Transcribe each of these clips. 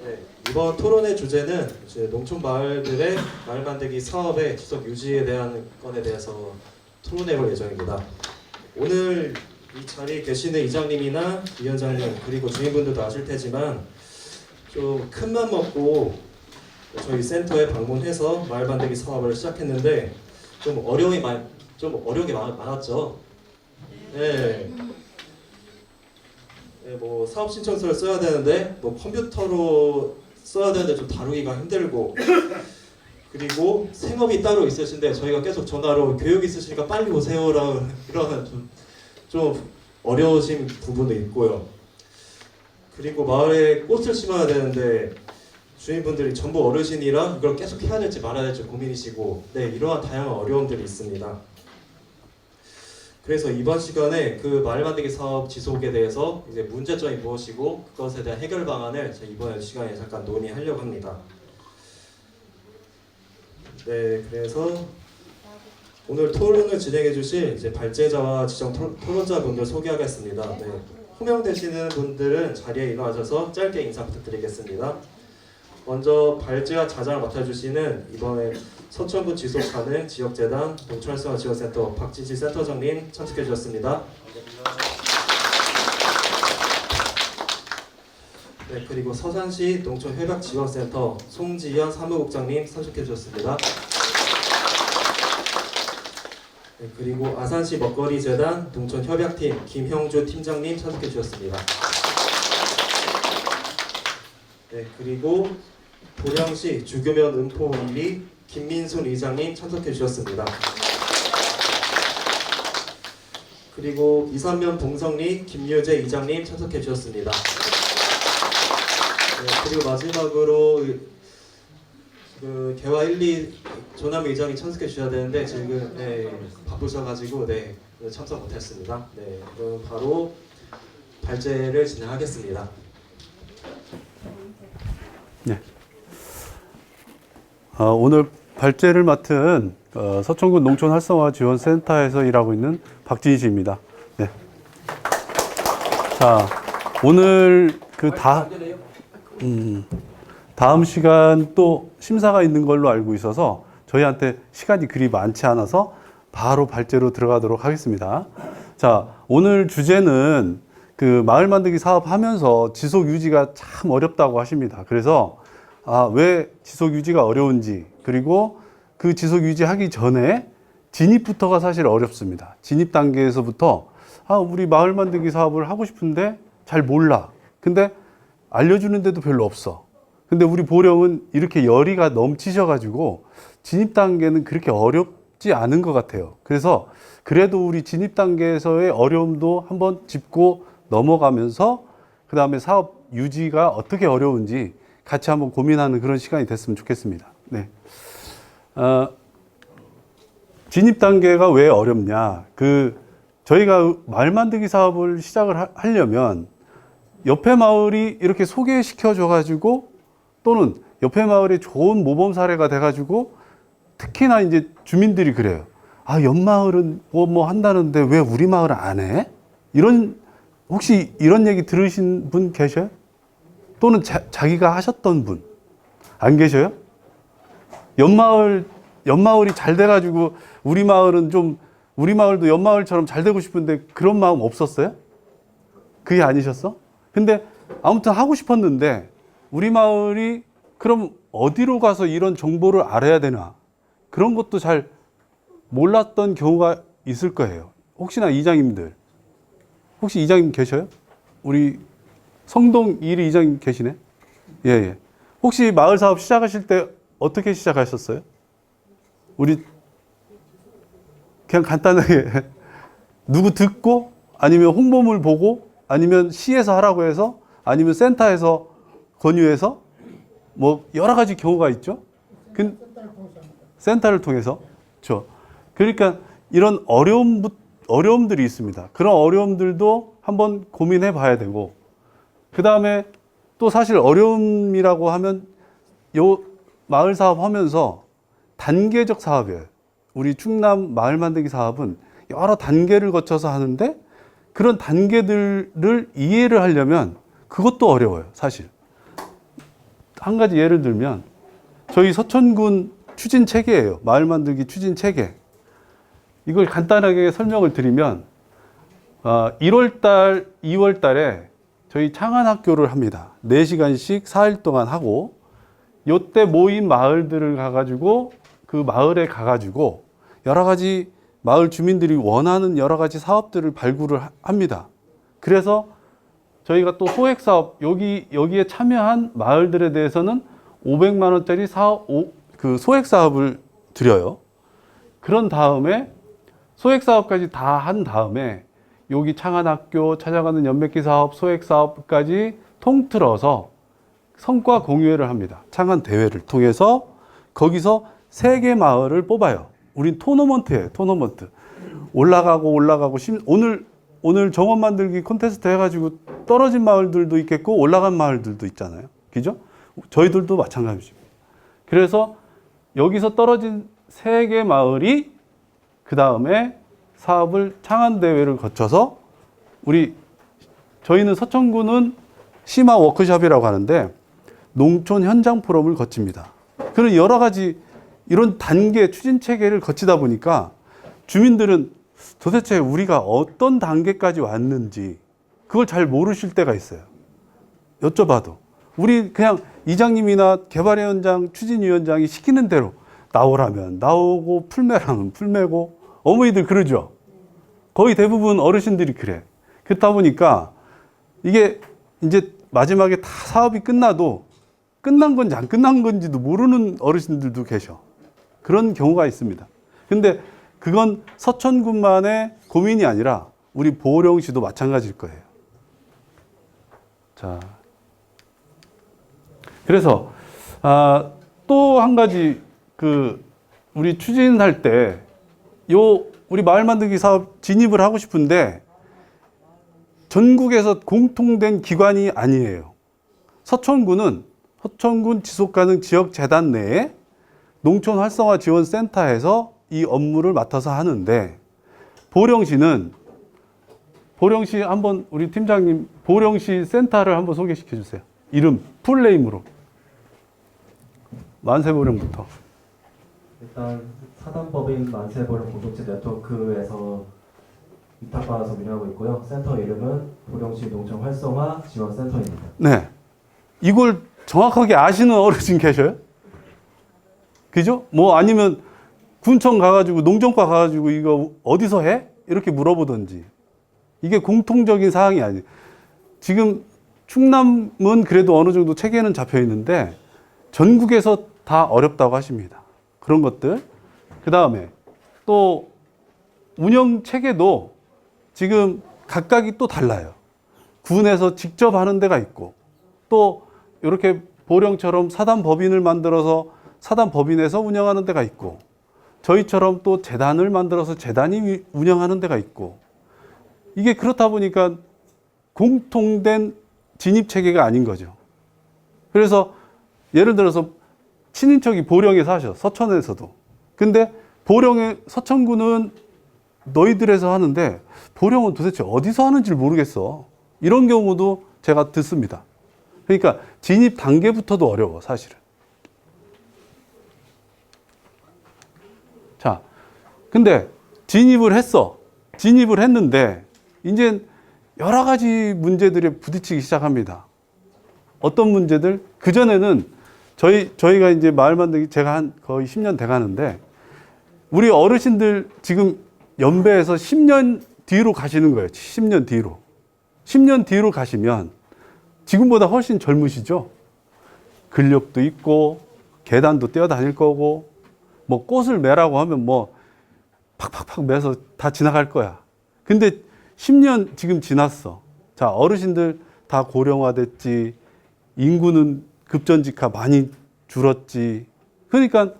네, 이번 토론의 주제는 이제 농촌 마을들의 마을 만들기 사업의 지속 유지에 대한 건에 대해서 토론해 볼 예정입니다. 오늘 이 자리에 계시는 이장님이나 위원장님 그리고 주민분들도 아실 테지만 좀 큰 맘 먹고 저희 센터에 방문해서 마을 만들기 사업을 시작했는데 좀 어려움이 많았죠. 네. 네, 뭐 사업 신청서를 써야 되는데 뭐 컴퓨터로 써야 되는데 좀 다루기가 힘들고 그리고 생업이 따로 있으신데 저희가 계속 전화로 교육 있으시니까 빨리 오세요라고 이러면 좀 어려우신 부분도 있고요. 그리고 마을에 꽃을 심어야 되는데 주민분들이 전부 어르신이라 이걸 계속 해야 될지 말아야 될지 고민이시고 네, 이러한 다양한 어려움들이 있습니다. 그래서 이번 시간에 그 마을 만들기 사업 지속에 대해서 이제 문제점이 무엇이고 그것에 대한 해결 방안을 이번 시간에 잠깐 논의하려고 합니다. 네, 그래서 오늘 토론을 진행해 주실 이제 발제자와 지정 토론자분들 소개하겠습니다. 네, 호명되시는 분들은 자리에 일어나셔서 짧게 인사 부탁드리겠습니다. 먼저 발제와 자장을 맡아주시는 이번에 서천군 지속가능 지역재단 농촌활성화지원센터 박진지 센터장님 참석해 주셨습니다. 네, 그리고 서산시 농촌협약지원센터 송지현 사무국장님 참석해 주셨습니다. 네, 그리고 아산시 먹거리재단 농촌협약팀 김형주 팀장님 참석해 주셨습니다. 네, 그리고 보령시 주교면 음포 1위 김민순 의장님 참석해 주셨습니다. 그리고 이산면 봉성리 김유재 이장님 참석해 주셨습니다. 네, 그리고 마지막으로 그 개화 1, 2 조남 의장이 참석해 주셔야 되는데 지금 네, 바쁘셔가지고 네, 참석 못했습니다. 네, 그럼 바로 발제를 진행하겠습니다. 네. 오늘 발제를 맡은 서천군 농촌활성화지원센터에서 일하고 있는 박진희 씨입니다. 네. 자, 오늘 다음 시간 또 심사가 있는 걸로 알고 있어서 저희한테 시간이 그리 많지 않아서 바로 발제로 들어가도록 하겠습니다. 자, 오늘 주제는 그 마을 만들기 사업 하면서 지속 유지가 참 어렵다고 하십니다. 그래서 왜 지속 유지가 어려운지 그리고 그 지속 유지하기 전에 진입부터가 사실 어렵습니다. 진입 단계에서부터 우리 마을 만들기 사업을 하고 싶은데 잘 몰라. 근데 알려주는데도 별로 없어. 근데 우리 보령은 이렇게 열의가 넘치셔가지고 진입 단계는 그렇게 어렵지 않은 것 같아요. 그래서 그래도 우리 진입 단계에서의 어려움도 한번 짚고 넘어가면서 그 다음에 사업 유지가 어떻게 어려운지 같이 한번 고민하는 그런 시간이 됐으면 좋겠습니다. 네. 진입 단계가 왜 어렵냐? 저희가 마을 만들기 사업을 시작을 하려면 옆에 마을이 이렇게 소개시켜줘가지고 또는 옆에 마을에 좋은 모범 사례가 돼가지고 특히나 이제 주민들이 그래요. 옆 마을은 뭐 한다는데 왜 우리 마을은 안 해? 혹시 이런 얘기 들으신 분 계셔요? 또는 자기가 하셨던 분 안 계셔요? 옆마을이 잘 돼가지고 우리 마을도 옆마을처럼 잘 되고 싶은데 그런 마음 없었어요? 그게 아니셨어? 근데 아무튼 하고 싶었는데 우리 마을이 그럼 어디로 가서 이런 정보를 알아야 되나? 그런 것도 잘 몰랐던 경우가 있을 거예요. 혹시나 이장님들 혹시 이장님 계셔요? 우리 성동 이리 이장님 계시네? 예. 혹시 마을 사업 시작하실 때 어떻게 시작하셨어요? 우리 그냥 간단하게 누구 듣고 아니면 홍보물 보고 아니면 시에서 하라고 해서 아니면 센터에서 권유해서 뭐 여러 가지 경우가 있죠. 센터를 통해서. 그렇죠. 그러니까 이런 어려움들이 있습니다. 그런 어려움들도 한번 고민해 봐야 되고 그 다음에 또 사실 어려움이라고 하면 요 마을 사업 하면서 단계적 사업이에요. 우리 충남 마을 만들기 사업은 여러 단계를 거쳐서 하는데 그런 단계들을 이해를 하려면 그것도 어려워요, 사실. 한 가지 예를 들면 저희 서천군 추진 체계예요. 마을 만들기 추진 체계. 이걸 간단하게 설명을 드리면 1월 달, 2월 달에 저희 창안학교를 합니다. 4시간씩 4일 동안 하고 요때 모인 마을들을 가가지고 그 마을에 가가지고 여러 가지 마을 주민들이 원하는 여러 가지 사업들을 발굴을 합니다. 그래서 저희가 또 소액 사업 여기에 참여한 마을들에 대해서는 500만 원짜리 그 소액 사업을 드려요. 그런 다음에 소액 사업까지 다 한 다음에 여기 창안학교 찾아가는 연맥기 사업, 소액 사업까지 통틀어서 성과 공유회를 합니다. 창안 대회를 통해서 거기서 3개 마을을 뽑아요. 우린 토너먼트예요. 토너먼트. 올라가고 오늘 정원 만들기 콘테스트 해가지고 떨어진 마을들도 있겠고 올라간 마을들도 있잖아요. 그죠? 저희들도 마찬가지입니다. 그래서 여기서 떨어진 3개 마을이 그 다음에 사업을 창안대회를 거쳐서 저희는 서천구는 심화 워크숍이라고 하는데 농촌 현장 포럼을 거칩니다. 그런 여러 가지 이런 단계 추진 체계를 거치다 보니까 주민들은 도대체 우리가 어떤 단계까지 왔는지 그걸 잘 모르실 때가 있어요. 여쭤봐도. 우리 그냥 이장님이나 개발위원장, 추진위원장이 시키는 대로 나오라면 나오고 풀매라면 풀매고 어머니들 그러죠. 거의 대부분 어르신들이 그래. 그렇다 보니까 이게 이제 마지막에 다 사업이 끝나도 끝난 건지 안 끝난 건지도 모르는 어르신들도 계셔. 그런 경우가 있습니다. 근데 그건 서천군만의 고민이 아니라 우리 보령시도 마찬가지일 거예요. 자, 그래서 또 한 가지 우리 추진할 때 우리 마을 만들기 사업 진입을 하고 싶은데 전국에서 공통된 기관이 아니에요. 서천군 지속가능 지역재단 내에 농촌 활성화 지원 센터에서 이 업무를 맡아서 하는데 보령시 한번 우리 팀장님 보령시 센터를 한번 소개시켜 주세요. 이름 풀네임으로. 만세보령부터. 일단 사단법인 만세보령 공동체 네트워크에서 위탁받아서 운영하고 있고요. 센터 이름은 보령시 농촌 활성화 지원센터입니다. 네. 이걸 정확하게 아시는 어르신 계셔요? 그죠? 아니면 군청 가가지고 농정과 가가지고 이거 어디서 해? 이렇게 물어보던지. 이게 공통적인 사항이 아니에요. 지금 충남은 그래도 어느 정도 체계는 잡혀 있는데 전국에서 다 어렵다고 하십니다. 그런 것들. 그 다음에 또 운영 체계도 지금 각각이 또 달라요. 군에서 직접 하는 데가 있고 또 이렇게 보령처럼 사단법인을 만들어서 사단법인에서 운영하는 데가 있고 저희처럼 또 재단을 만들어서 재단이 운영하는 데가 있고 이게 그렇다 보니까 공통된 진입체계가 아닌 거죠. 그래서 예를 들어서 친인척이 보령에 사셔. 서천에서도. 근데 서천구는 너희들에서 하는데 보령은 도대체 어디서 하는지를 모르겠어. 이런 경우도 제가 듣습니다. 그러니까 진입 단계부터도 어려워, 사실은. 자, 근데 진입을 했는데 이제 여러 가지 문제들에 부딪히기 시작합니다. 어떤 문제들? 그전에는 저희가 이제 마을 만들기 제가 거의 10년 돼 가는데 우리 어르신들 지금 연배에서 10년 뒤로 가시는 거예요. 10년 뒤로. 10년 뒤로 가시면 지금보다 훨씬 젊으시죠? 근력도 있고 계단도 뛰어다닐 거고 꽃을 매라고 하면 팍팍팍 매서 다 지나갈 거야. 근데 10년 지금 지났어. 자, 어르신들 다 고령화됐지. 인구는 급전직하 많이 줄었지. 그러니까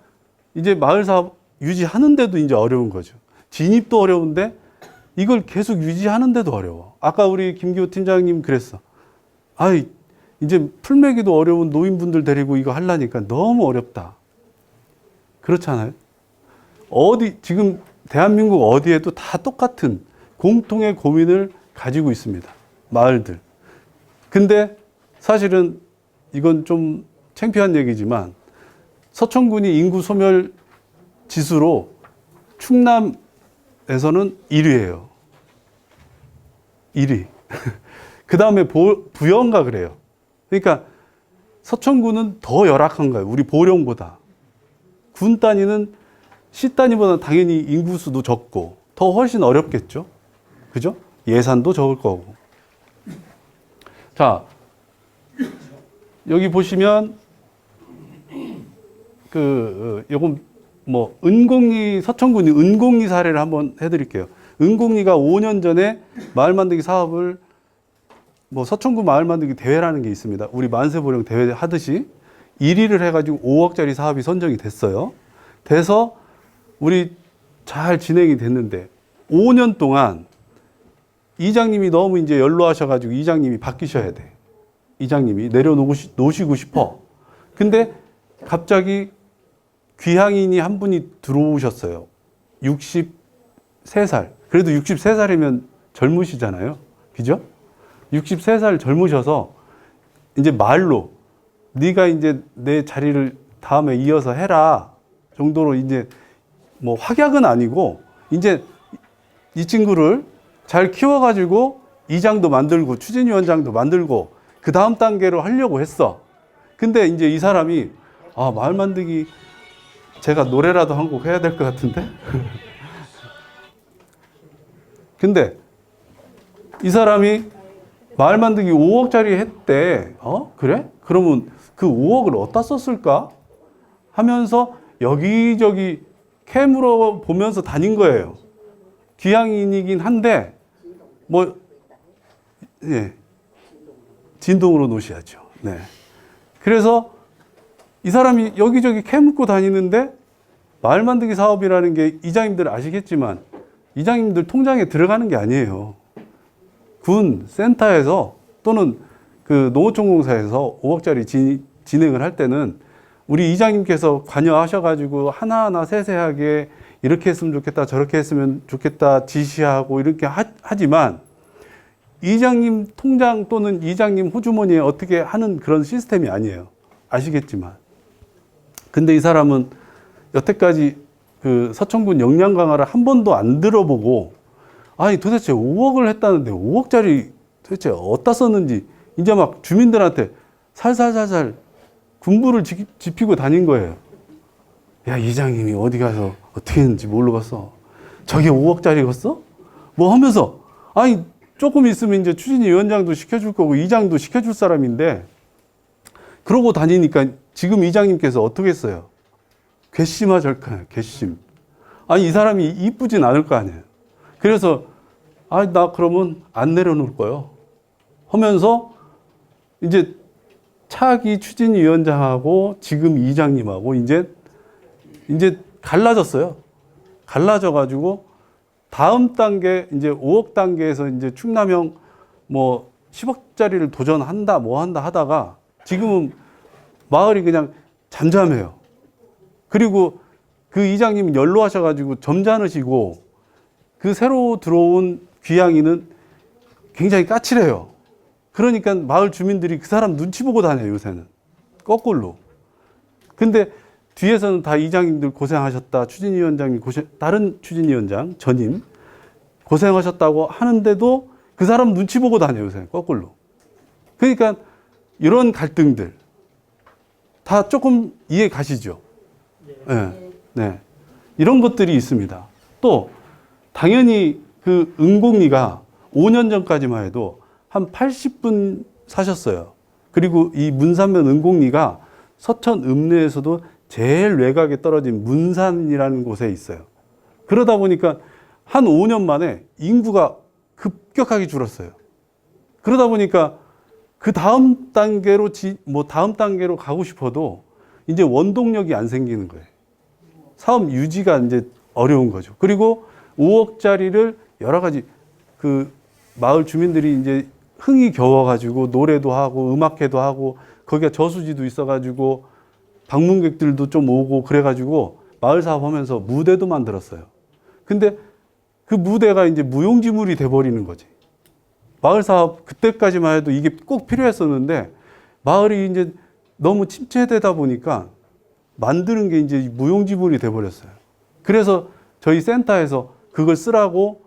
이제 마을 사업 유지하는데도 이제 어려운 거죠. 진입도 어려운데 이걸 계속 유지하는데도 어려워. 아까 우리 김기호 팀장님 그랬어. 이제 풀매기도 어려운 노인분들 데리고 이거 하려니까 너무 어렵다. 그렇잖아요. 지금 대한민국 어디에도 다 똑같은 공통의 고민을 가지고 있습니다. 마을들. 근데 사실은 이건 좀 창피한 얘기지만 서천군이 인구 소멸 지수로 충남에서는 1위예요. 1위. 그 다음에 부여인가 그래요. 그러니까 서천군은 더 열악한 거예요. 우리 보령보다. 군 단위는 시 단위보다 당연히 인구수도 적고 더 훨씬 어렵겠죠. 그죠? 예산도 적을 거고. 자, 여기 보시면 요건 뭐 은곡리 서천군이 은곡리 사례를 한번 해드릴게요. 은곡리가 5년 전에 마을 만들기 사업을 뭐 서천구 마을 만들기 대회라는 게 있습니다. 우리 만세보령 대회 하듯이 1위를 해가지고 5억짜리 사업이 선정이 됐어요. 돼서 우리 잘 진행이 됐는데 5년 동안 이장님이 너무 이제 연로하셔가지고 이장님이 바뀌셔야 돼. 이장님이 내려놓으시고 싶어. 근데 갑자기 귀향인이 한 분이 들어오셨어요. 63살. 그래도 63살이면 젊으시잖아요. 그죠? 63살 젊으셔서 이제 말로 네가 이제 내 자리를 다음에 이어서 해라 정도로 이제 뭐 확약은 아니고 이제 이 친구를 잘 키워가지고 이장도 만들고 추진위원장도 만들고 그 다음 단계로 하려고 했어. 근데 이제 이 사람이 마을 만들기 제가 노래라도 한 곡 해야 될 것 같은데? 근데 이 사람이 마을 만들기 5억짜리 했대. 그래? 그러면 그 5억을 어디다 썼을까? 하면서 여기저기 캐물어 보면서 다닌 거예요. 귀향인이긴 한데, 예. 진동으로 놓으셔야죠. 네. 그래서 이 사람이 여기저기 캐묻고 다니는데 마을 만들기 사업이라는 게 이장님들 아시겠지만 이장님들 통장에 들어가는 게 아니에요. 군 센터에서 또는 그 농어촌공사에서 5억짜리 진행을 할 때는 우리 이장님께서 관여하셔가지고 하나하나 세세하게 이렇게 했으면 좋겠다, 저렇게 했으면 좋겠다 지시하고 이렇게 하지만 이장님 통장 또는 이장님 호주머니에 어떻게 하는 그런 시스템이 아니에요. 아시겠지만. 근데 이 사람은 여태까지 그 서천군 역량 강화를 한 번도 안 들어보고 아니 도대체 5억을 했다는데 5억짜리 도대체 어디다 썼는지 이제 막 주민들한테 살살살살 군부를 지피고 다닌 거예요. 야, 이장님이 어디 가서 어떻게 했는지 모르겠어. 저게 5억짜리였어? 뭐 하면서 아니 조금 있으면 이제 추진위원장도 시켜줄 거고 이장도 시켜줄 사람인데 그러고 다니니까 지금 이장님께서 어떻게 했어요? 괘씸하절까요? 괘씸. 아니 이 사람이 이쁘진 않을 거 아니에요. 그래서 나 그러면 안 내려놓을 거예요. 하면서 이제 차기 추진위원장하고 지금 이장님하고 이제 갈라졌어요. 갈라져가지고 다음 단계 이제 5억 단계에서 이제 충남형 뭐 10억짜리를 도전한다 뭐 한다 하다가 지금은 마을이 그냥 잠잠해요. 그리고 그 이장님은 연로하셔가지고 점잖으시고 그 새로 들어온 귀향이는 굉장히 까칠해요. 그러니까 마을 주민들이 그 사람 눈치 보고 다녀요, 요새는. 거꾸로. 근데 뒤에서는 다 이장님들 고생하셨다. 추진위원장님 다른 추진위원장, 전임 고생하셨다고 하는데도 그 사람 눈치 보고 다녀요, 요새. 거꾸로. 그러니까 이런 갈등들 다 조금 이해 가시죠? 네. 네. 이런 것들이 있습니다. 또 당연히 그 은곡리가 5년 전까지만 해도 한 80분 사셨어요. 그리고 이 문산면 은곡리가 서천 읍내에서도 제일 외곽에 떨어진 문산이라는 곳에 있어요. 그러다 보니까 한 5년 만에 인구가 급격하게 줄었어요. 그러다 보니까 그 다음 단계로 다음 단계로 가고 싶어도 이제 원동력이 안 생기는 거예요. 사업 유지가 이제 어려운 거죠. 그리고 5억짜리를 여러 가지 그 마을 주민들이 이제 흥이 겨워가지고 노래도 하고 음악회도 하고 거기가 저수지도 있어가지고 방문객들도 좀 오고 그래가지고 마을 사업하면서 무대도 만들었어요. 근데 그 무대가 이제 무용지물이 돼버리는 거지. 마을 사업 그때까지만 해도 이게 꼭 필요했었는데 마을이 이제 너무 침체되다 보니까 만드는 게 이제 무용지물이 돼버렸어요. 그래서 저희 센터에서 그걸 쓰라고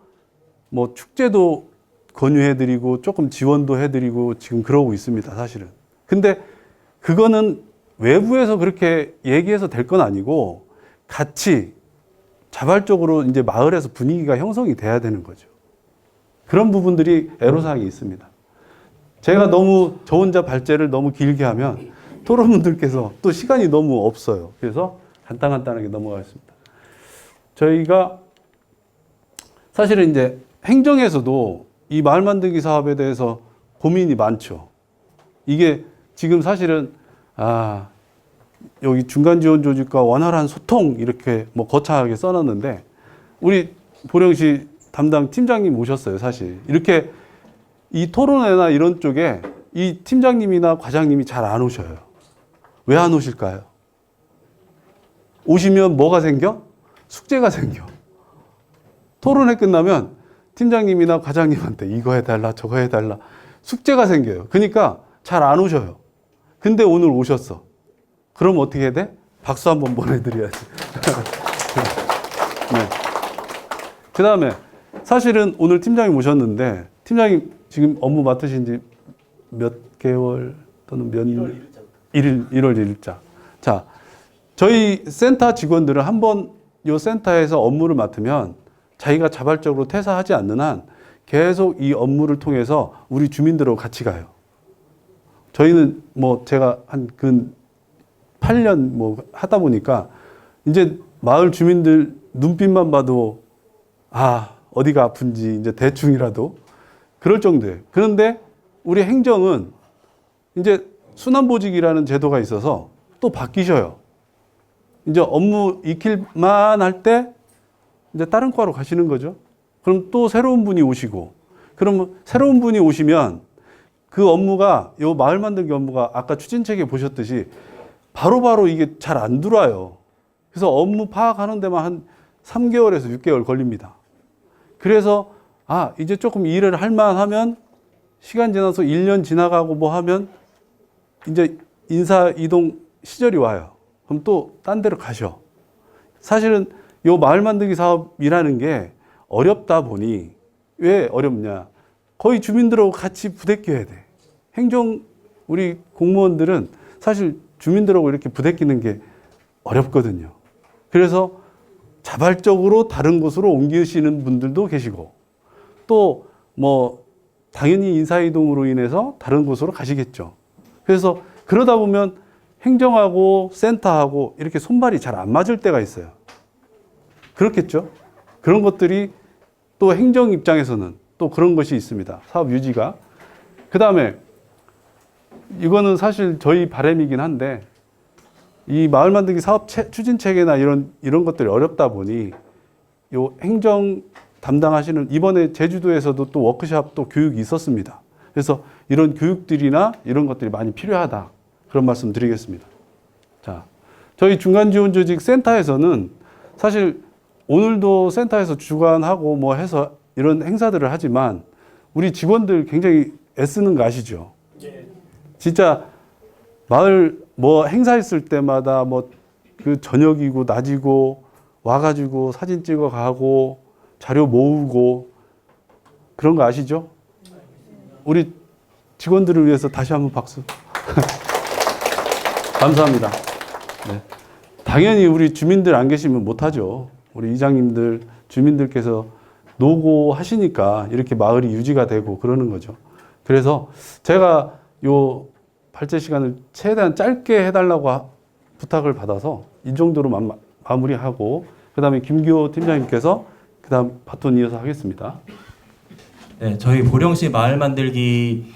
뭐 축제도 권유해드리고 조금 지원도 해드리고 지금 그러고 있습니다, 사실은. 근데 그거는 외부에서 그렇게 얘기해서 될 건 아니고 같이 자발적으로 이제 마을에서 분위기가 형성이 돼야 되는 거죠. 그런 부분들이 애로사항이 있습니다. 제가 너무 저 혼자 발제를 너무 길게 하면 토론분들께서 또 시간이 너무 없어요. 그래서 간단하게 넘어가겠습니다. 저희가 사실은 이제 행정에서도 이 마을 만들기 사업에 대해서 고민이 많죠. 이게 지금 사실은 여기 중간 지원 조직과 원활한 소통 이렇게 뭐 거창하게 써놨는데 우리 보령시 담당 팀장님 오셨어요, 사실. 이렇게 이 토론회나 이런 쪽에 이 팀장님이나 과장님이 잘 안 오셔요. 왜 안 오실까요? 오시면 뭐가 생겨? 숙제가 생겨. 토론회 끝나면 팀장님이나 과장님한테 이거 해달라 저거 해달라 숙제가 생겨요. 그러니까 잘 안 오셔요. 근데 오늘 오셨어. 그럼 어떻게 해야 돼? 박수 한번 보내드려야지. 네. 그 다음에 사실은 오늘 팀장님 오셨는데 팀장님 지금 업무 맡으신 지 몇 개월 또는 몇 1월 1일자. 자, 저희 센터 직원들은 한번 이 센터에서 업무를 맡으면 자기가 자발적으로 퇴사하지 않는 한 계속 이 업무를 통해서 우리 주민들하고 같이 가요. 저희는 뭐 제가 한 근 8년 뭐 하다 보니까 이제 마을 주민들 눈빛만 봐도 어디가 아픈지 이제 대충이라도 그럴 정도예요. 그런데 우리 행정은 이제 순환보직이라는 제도가 있어서 또 바뀌셔요. 이제 업무 익힐만 할 때 이제 다른 과로 가시는 거죠. 그럼 또 새로운 분이 오시고, 그럼 새로운 분이 오시면 그 업무가, 요 마을 만들기 업무가 아까 추진책에 보셨듯이 바로바로 이게 잘 안 들어와요. 그래서 업무 파악하는 데만 한 3개월에서 6개월 걸립니다. 그래서 이제 조금 일을 할 만하면 시간 지나서 1년 지나가고 뭐 하면 이제 인사 이동 시절이 와요. 그럼 또 딴 데로 가셔. 사실은 요 마을 만들기 사업이라는 게 어렵다 보니 왜 어렵냐? 거의 주민들하고 같이 부대껴야 돼. 행정 우리 공무원들은 사실 주민들하고 이렇게 부대끼는 게 어렵거든요. 그래서 자발적으로 다른 곳으로 옮기시는 분들도 계시고 또 뭐 당연히 인사이동으로 인해서 다른 곳으로 가시겠죠. 그래서 그러다 보면 행정하고 센터하고 이렇게 손발이 잘 안 맞을 때가 있어요. 그렇겠죠? 그런 것들이 또 행정 입장에서는 또 그런 것이 있습니다. 사업 유지가. 그 다음에 이거는 사실 저희 바람이긴 한데 이 마을 만들기 사업 추진체계나 이런 것들이 어렵다 보니 요 행정 담당하시는 이번에 제주도에서도 또 워크숍 또 교육이 있었습니다. 그래서 이런 교육들이나 이런 것들이 많이 필요하다. 그런 말씀 드리겠습니다. 자, 저희 중간지원조직 센터에서는 사실 오늘도 센터에서 주관하고 뭐 해서 이런 행사들을 하지만 우리 직원들 굉장히 애쓰는 거 아시죠? 진짜 마을 뭐 행사 있을 때마다 뭐 그 저녁이고 낮이고 와가지고 사진 찍어 가고 자료 모으고 그런 거 아시죠? 우리 직원들을 위해서 다시 한번 박수. 감사합니다. 네. 당연히 우리 주민들 안 계시면 못하죠. 우리 이장님들, 주민들께서 노고하시니까 이렇게 마을이 유지가 되고 그러는 거죠. 그래서 제가 요 발제 시간을 최대한 짧게 해달라고 부탁을 받아서 이 정도로 마무리하고 그 다음에 김기호 팀장님께서 그 다음 바톤 이어서 하겠습니다. 네, 저희 보령시 마을 만들기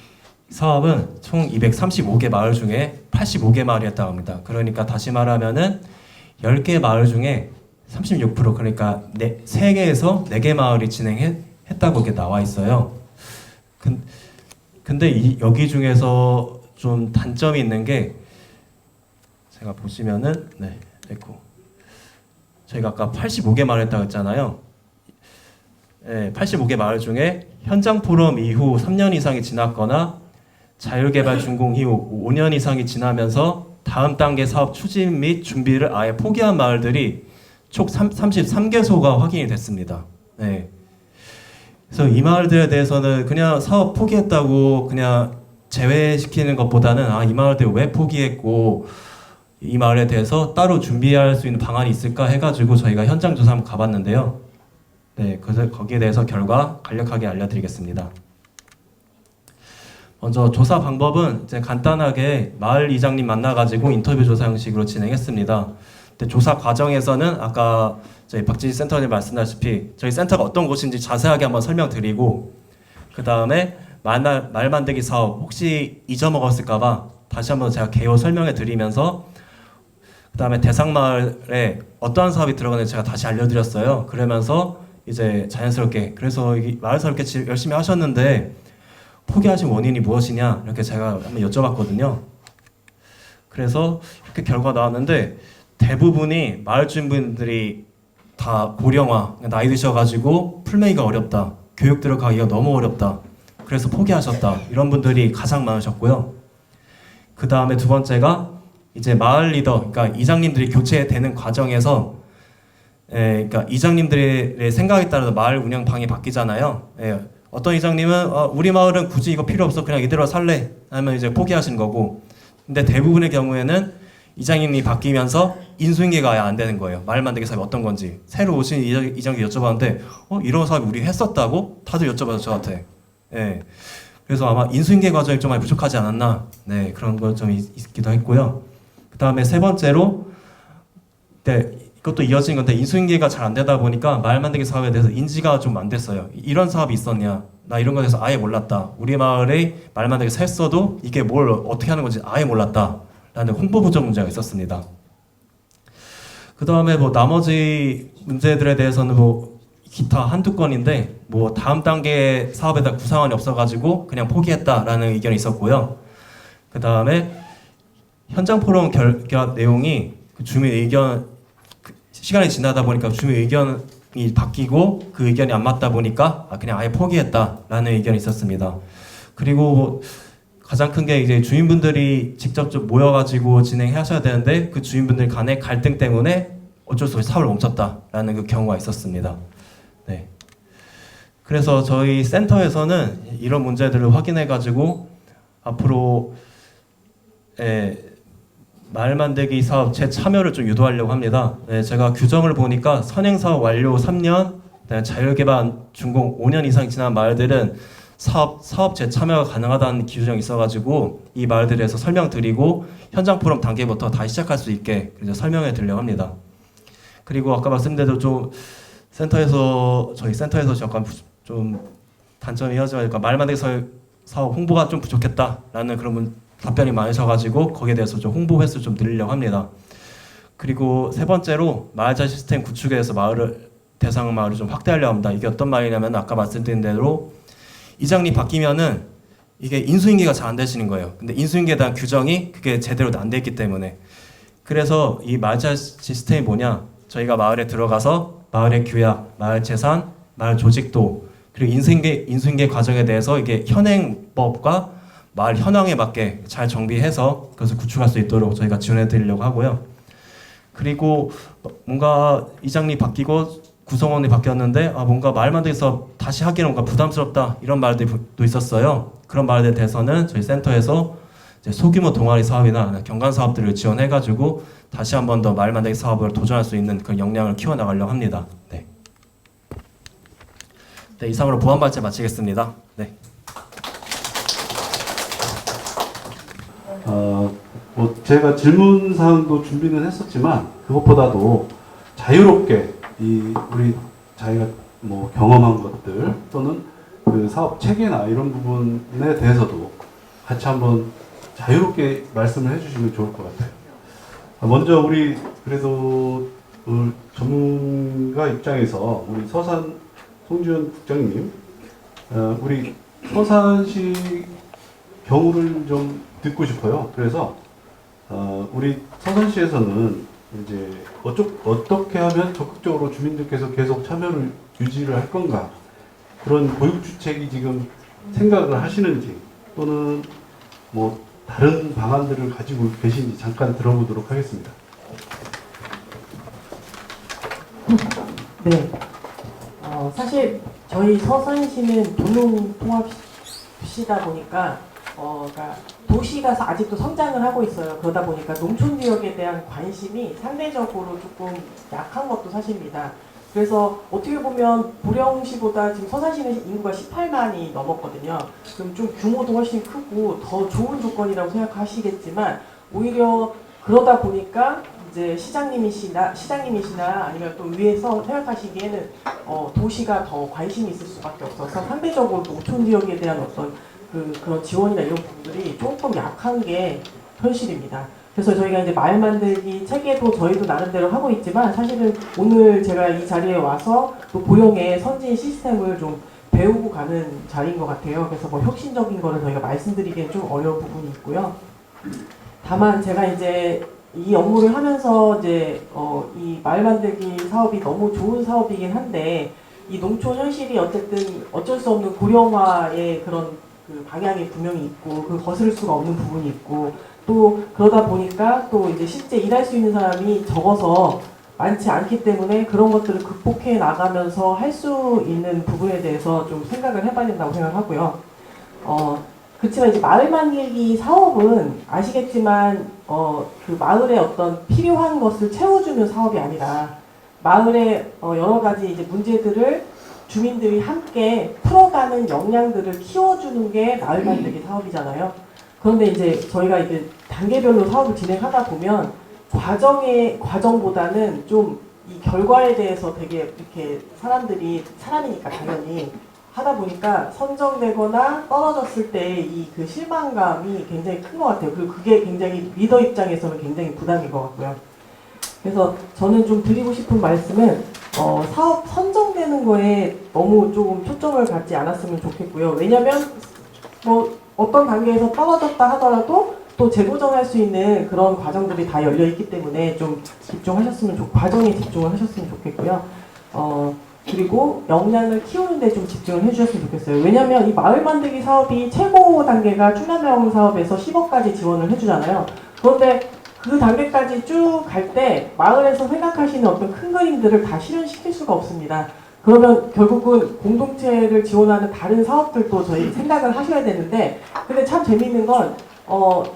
사업은 총 235개 마을 중에 85개 마을이었다고 합니다. 그러니까 다시 말하면은 10개 마을 중에 36% 그러니까 3개에서 4개 마을이 진행했다고 이렇게 나와 있어요. 근데 여기 중에서 좀 단점이 있는 게 제가 보시면은 저희가 아까 85개 마을 했다고 했잖아요. 85개 마을 중에 현장 포럼 이후 3년 이상이 지났거나 자율개발 준공 이후 5년 이상이 지나면서 다음 단계 사업 추진 및 준비를 아예 포기한 마을들이 총 33개소가 확인이 됐습니다. 네. 그래서 이 마을들에 대해서는 그냥 사업 포기했다고 그냥 제외시키는 것보다는 이 마을들 왜 포기했고 이 마을에 대해서 따로 준비할 수 있는 방안이 있을까 해가지고 저희가 현장 조사 한번 가봤는데요. 네, 그래서 거기에 대해서 결과 간략하게 알려드리겠습니다. 먼저 조사 방법은 이제 간단하게 마을 이장님 만나가지고 인터뷰 조사 형식으로 진행했습니다. 근데 조사 과정에서는 아까 저희 박지희 센터님 말씀하셨다시피 저희 센터가 어떤 곳인지 자세하게 한번 설명드리고 그 다음에 말 만들기 사업 혹시 잊어먹었을까봐 다시 한번 제가 개요 설명해 드리면서 그 다음에 대상 마을에 어떠한 사업이 들어가는지 제가 다시 알려드렸어요. 그러면서 이제 자연스럽게 그래서 마을에서 이렇게 열심히 하셨는데 포기하신 원인이 무엇이냐 이렇게 제가 한번 여쭤봤거든요. 그래서 이렇게 결과 나왔는데 대부분이 마을 주민분들이 다 고령화, 나이 드셔가지고 풀메이가 어렵다, 교육 들어가기가 너무 어렵다, 그래서 포기하셨다 이런 분들이 가장 많으셨고요. 그 다음에 두 번째가 이제 마을 리더, 그러니까 이장님들이 교체되는 과정에서 그러니까 이장님들의 생각에 따라서 마을 운영 방이 바뀌잖아요. 어떤 이장님은 우리 마을은 굳이 이거 필요 없어 그냥 이대로 살래 하면 이제 포기하신 거고, 근데 대부분의 경우에는 이장님이 바뀌면서 인수인계가 아예 안 되는 거예요. 마을 만들기 사업이 어떤 건지 새로 오신 이장님 여쭤봤는데 이런 사업이 우리 했었다고 다들 여쭤봐서 저한테. 그래서 아마 인수인계 과정이 좀 많이 부족하지 않았나, 그런 거 좀 있기도 했고요. 그 다음에 세 번째로 이것도 이어진 건데 인수인계가 잘 안 되다 보니까 마을 만들기 사업에 대해서 인지가 좀 안 됐어요. 이런 사업이 있었냐, 나 이런 거에 대해서 아예 몰랐다, 우리 마을에 말 만들기 했어도 이게 뭘 어떻게 하는 건지 아예 몰랐다 라는 홍보 부족 문제가 있었습니다. 그 다음에 나머지 문제들에 대해서는 기타 한두 건인데 다음 단계 사업에다 구상안이 없어가지고 그냥 포기했다라는 의견이 있었고요. 그 다음에 현장 포럼 결과 내용이 주민 의견 시간이 지나다 보니까 주민 의견이 바뀌고 그 의견이 안 맞다 보니까 그냥 아예 포기했다라는 의견이 있었습니다. 그리고 가장 큰 게 이제 주민분들이 직접 좀 모여가지고 진행하셔야 되는데 그 주민분들 간의 갈등 때문에 어쩔 수 없이 사업을 멈췄다라는 그 경우가 있었습니다. 네. 그래서 저희 센터에서는 이런 문제들을 확인해가지고 앞으로 마을 만들기 사업 재참여를 좀 유도하려고 합니다. 제가 규정을 보니까 선행사업 완료 3년, 자율개발 준공 5년 이상 지난 마을들은 사업 재참여가 가능하다는 규정이 있어가지고 이 마을들에서 설명드리고 현장 포럼 단계부터 다시 시작할 수 있게 설명해 드리려고 합니다. 그리고 아까 말씀드린 좀 저희 센터에서 약간 좀 단점이 이어지니까 말 만들기 사업 홍보가 좀 부족했다라는 그런 답변이 많으셔가지고 거기에 대해서 좀 홍보 횟수 좀 늘리려고 합니다. 그리고 세 번째로 마을자 시스템 구축에 대해서 대상 마을을 좀 확대하려고 합니다. 이게 어떤 말이냐면 아까 말씀드린 대로 이장님 바뀌면은 이게 인수인계가 잘 안 되시는 거예요. 근데 인수인계에 대한 규정이 그게 제대로 안 돼 있기 때문에, 그래서 이 마을자 시스템이 뭐냐, 저희가 마을에 들어가서 마을의 규약, 마을 재산, 마을 조직도 그리고 인수인계 과정에 대해서 이게 현행법과 마을 현황에 맞게 잘 정비해서 그것을 구축할 수 있도록 저희가 지원해 드리려고 하고요. 그리고 뭔가 이장님 바뀌고 구성원이 바뀌었는데 뭔가 마을 만들기서 다시 하기는 뭔가 부담스럽다 이런 말들도 있었어요. 그런 말들에 대해서는 저희 센터에서 이제 소규모 동아리 사업이나 경관 사업들을 지원해가지고 다시 한 번 더 마을 만들기 사업을 도전할 수 있는 그런 역량을 키워나가려고 합니다. 네, 이상으로 보안 발제 마치겠습니다. 네. 제가 질문 사항도 준비는 했었지만 그것보다도 자유롭게 우리 자기가 경험한 것들 또는 그 사업 체계나 이런 부분에 대해서도 같이 한번 자유롭게 말씀을 해주시면 좋을 것 같아요. 먼저 우리 그래도 전문가 입장에서 우리 서산 송지현 국장님, 우리 서산시 경우를 좀 듣고 싶어요. 그래서 우리 서산시에서는 이제 어떻게 하면 적극적으로 주민들께서 계속 참여를 유지를 할 건가, 그런 보육주책이 지금 생각을 하시는지, 또는 다른 방안들을 가지고 계신지 잠깐 들어보도록 하겠습니다. 네. 사실 저희 서산시는 도농통합시다 보니까 그러니까 도시가 아직도 성장을 하고 있어요. 그러다 보니까 농촌 지역에 대한 관심이 상대적으로 조금 약한 것도 사실입니다. 그래서 어떻게 보면 보령시보다 지금 서산시는 인구가 18만이 넘었거든요. 그럼 좀 규모도 훨씬 크고 더 좋은 조건이라고 생각하시겠지만 오히려 그러다 보니까 이제 시장님이시나 아니면 또 위에서 생각하시기에는 도시가 더 관심이 있을 수밖에 없어서 상대적으로 농촌 지역에 대한 어떤 그런 지원이나 이런 부분들이 조금 약한 게 현실입니다. 그래서 저희가 이제 마을 만들기 체계도 저희도 나름대로 하고 있지만 사실은 오늘 제가 이 자리에 와서 또 보령의 선진 시스템을 좀 배우고 가는 자리인 것 같아요. 그래서 뭐 혁신적인 거를 저희가 말씀드리기엔 좀 어려운 부분이 있고요. 다만 제가 이제 이 업무를 하면서 이제 이 마을 만들기 사업이 너무 좋은 사업이긴 한데 이 농촌 현실이 어쨌든 어쩔 수 없는 고령화의 그런 그 방향이 분명히 있고 그 거스를 수가 없는 부분이 있고 또 그러다 보니까 또 이제 실제 일할 수 있는 사람이 적어서 많지 않기 때문에 그런 것들을 극복해 나가면서 할 수 있는 부분에 대해서 좀 생각을 해봐야 된다고 생각하고요. 그렇지만 이제 마을 만들기 사업은 아시겠지만 그 마을에 어떤 필요한 것을 채워주는 사업이 아니라 마을의 여러 가지 이제 문제들을 주민들이 함께 풀어가는 역량들을 키워주는 게 마을 만들기 사업이잖아요. 그런데 이제 저희가 이제 단계별로 사업을 진행하다 보면 과정보다는 좀 이 결과에 대해서 되게 이렇게 사람이니까 당연히 하다 보니까 선정되거나 떨어졌을 때 이 그 실망감이 굉장히 큰 것 같아요. 그리고 그게 굉장히 리더 입장에서는 굉장히 부담인 것 같고요. 그래서 저는 좀 드리고 싶은 말씀은 사업 선정되는 거에 너무 조금 초점을 갖지 않았으면 좋겠고요. 왜냐면 뭐 어떤 단계에서 떨어졌다 하더라도 또 재도전할 수 있는 그런 과정들이 다 열려 있기 때문에 좀 과정에 집중을 하셨으면 좋겠고요. 그리고 역량을 키우는데 좀 집중을 해주셨으면 좋겠어요. 왜냐하면 이 마을 만들기 사업이 최고 단계가 충남명 사업에서 10억까지 지원을 해주잖아요. 그런데 그 단계까지 쭉 갈 때 마을에서 생각하시는 어떤 큰 그림들을 다 실현시킬 수가 없습니다. 그러면 결국은 공동체를 지원하는 다른 사업들도 저희 생각을 하셔야 되는데 근데 참 재밌는 건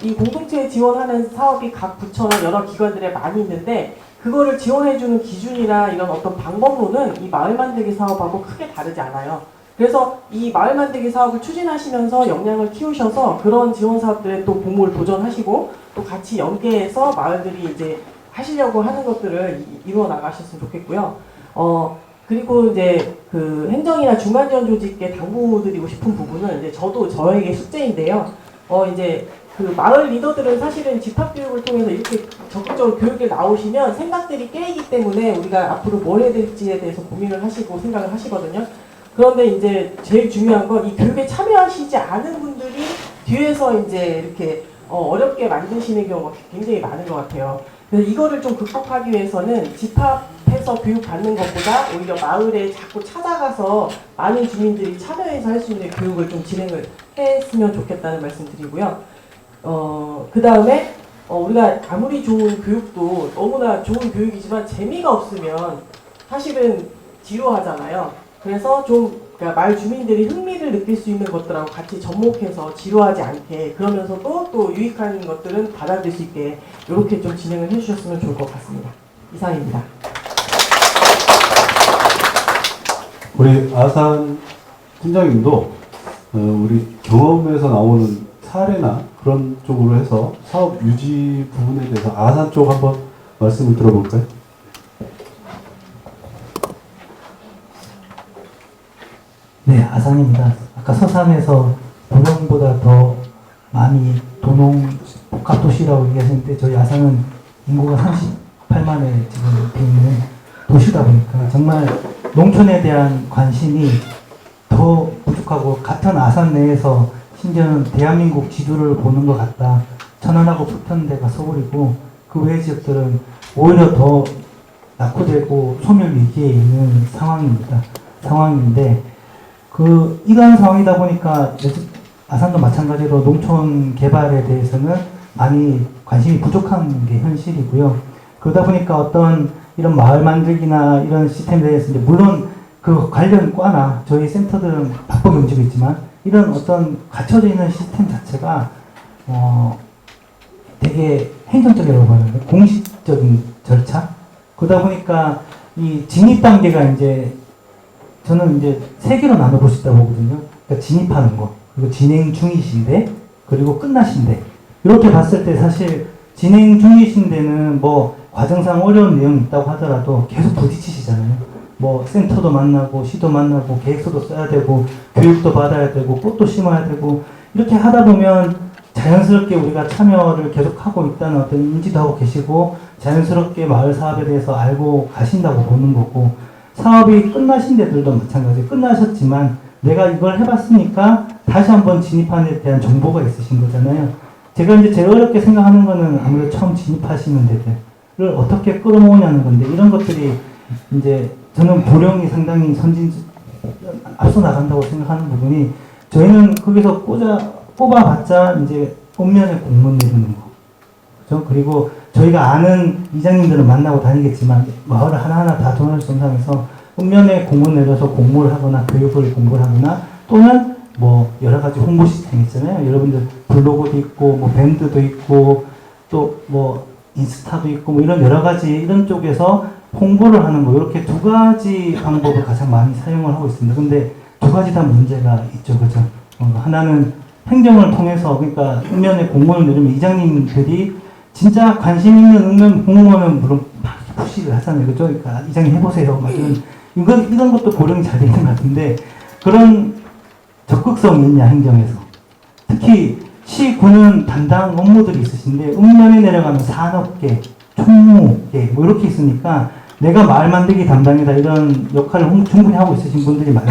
이 공동체에 지원하는 사업이 각 부처나 여러 기관들에 많이 있는데 그거를 지원해주는 기준이나 이런 어떤 방법론은 이 마을 만들기 사업하고 크게 다르지 않아요. 그래서 이 마을 만들기 사업을 추진하시면서 역량을 키우셔서 그런 지원 사업들에 또 공모를 도전하시고 또 같이 연계해서 마을들이 이제 하시려고 하는 것들을 이루어 나가셨으면 좋겠고요. 그리고 이제 그 행정이나 중간지원 조직에 당부드리고 싶은 부분은 이제 저에게 숙제인데요. 이제 그 마을 리더들은 사실은 집합교육을 통해서 이렇게 적극적으로 교육에 나오시면 생각들이 깨이기 때문에 우리가 앞으로 뭘 해야 될지에 대해서 고민을 하시고 생각을 하시거든요. 그런데 이제 제일 중요한 건 이 교육에 참여하시지 않은 분들이 뒤에서 이제 이렇게 어렵게 만드시는 경우가 굉장히 많은 것 같아요. 그래서 이거를 좀 극복하기 위해서는 집합해서 교육받는 것보다 오히려 마을에 자꾸 찾아가서 많은 주민들이 참여해서 할 수 있는 교육을 좀 진행을 했으면 좋겠다는 말씀 드리고요. 그 다음에 우리가 아무리 좋은 교육도 너무나 좋은 교육이지만 재미가 없으면 사실은 지루하잖아요. 그래서 좀 그러니까 마을 주민들이 흥미를 느낄 수 있는 것들하고 같이 접목해서 지루하지 않게 그러면서도 또 유익한 것들은 받아들일 수 있게 이렇게 좀 진행을 해주셨으면 좋을 것 같습니다. 이상입니다. 우리 아산 팀장님도 우리 경험에서 나오는 사례나 그런 쪽으로 해서 사업 유지 부분에 대해서 아산 쪽 한번 말씀을 들어볼까요? 네, 아산입니다. 아까 서산에서 보령보다 더 많이 도농 복합도시라고 얘기하셨는데 저희 아산은 인구가 38만에 지금 돼 있는 도시다 보니까 정말 농촌에 대한 관심이 더 부족하고 같은 아산 내에서 심지어는 대한민국 지도를 보는 것 같다. 천안하고 붙은 데가 서울이고 그 외의 지역들은 오히려 더 낙후되고 소멸 위기에 있는 상황인데 이러한 상황이다 보니까 아산도 마찬가지로 농촌 개발에 대해서는 많이 관심이 부족한 게 현실이고요. 그러다 보니까 어떤 이런 마을 만들기나 이런 시스템에 대해서 이제 물론 그 관련 과나 저희 센터들은 바쁘게 움직이고 있지만 이런 어떤 갖춰져 있는 시스템 자체가 되게 행정적이라고 하는데 공식적인 절차 그러다 보니까 이 진입 단계가 이제 저는 이제 세 개로 나눠볼 수 있다고 보거든요. 그러니까 진입하는 거 그리고 진행 중이신데 그리고 끝나신데 이렇게 봤을 때 사실 진행 중이신데는 뭐 과정상 어려운 내용이 있다고 하더라도 계속 부딪히시잖아요. 뭐 센터도 만나고 시도 만나고 계획서도 써야 되고 교육도 받아야 되고 꽃도 심어야 되고 이렇게 하다 보면 자연스럽게 우리가 참여를 계속하고 있다는 어떤 인지도 하고 계시고 자연스럽게 마을 사업에 대해서 알고 가신다고 보는 거고 사업이 끝나신 데들도 마찬가지 끝나셨지만 내가 이걸 해봤으니까 다시 한번 진입하는 데 대한 정보가 있으신 거잖아요. 제가 이제 제일 어렵게 생각하는 거는 아무래도 처음 진입하시는 데들을 어떻게 끌어모으냐는 건데 이런 것들이 이제 저는 보령이 상당히 앞서 나간다고 생각하는 부분이 저희는 거기서 뽑아봤자 이제 읍면에 공문 내리는 거. 그죠? 그리고 저희가 아는 이장님들은 만나고 다니겠지만 마을 하나하나 다 도널 선상에서 읍면에 공문 내려서 공모를 하거나 교육을 공부를 하거나 또는 뭐 여러 가지 홍보 시스템 있잖아요. 여러분들 블로그도 있고 뭐 밴드도 있고 또 뭐 인스타도 있고 뭐 이런 여러 가지 이런 쪽에서 홍보를 하는 거 이렇게 두 가지 방법을 가장 많이 사용을 하고 있습니다. 근데 두 가지 다 문제가 있죠, 그죠? 하나는 행정을 통해서 그러니까 읍면에 공무원을 내리면 이장님들이 진짜 관심 있는 읍면 공무원은 물론 막 푸시를 하잖아요, 그죠? 그러니까 이장님 해보세요, 막 이런 것도 고령이 잘 되는 것 같은데 그런 적극성이 있냐 행정에서 특히 시군은 담당 업무들이 있으신데 읍면에 내려가면 산업계, 총무계 뭐 이렇게 있으니까 내가 마을 만들기 담당이다 이런 역할을 충분히 하고 있으신 분들이 많이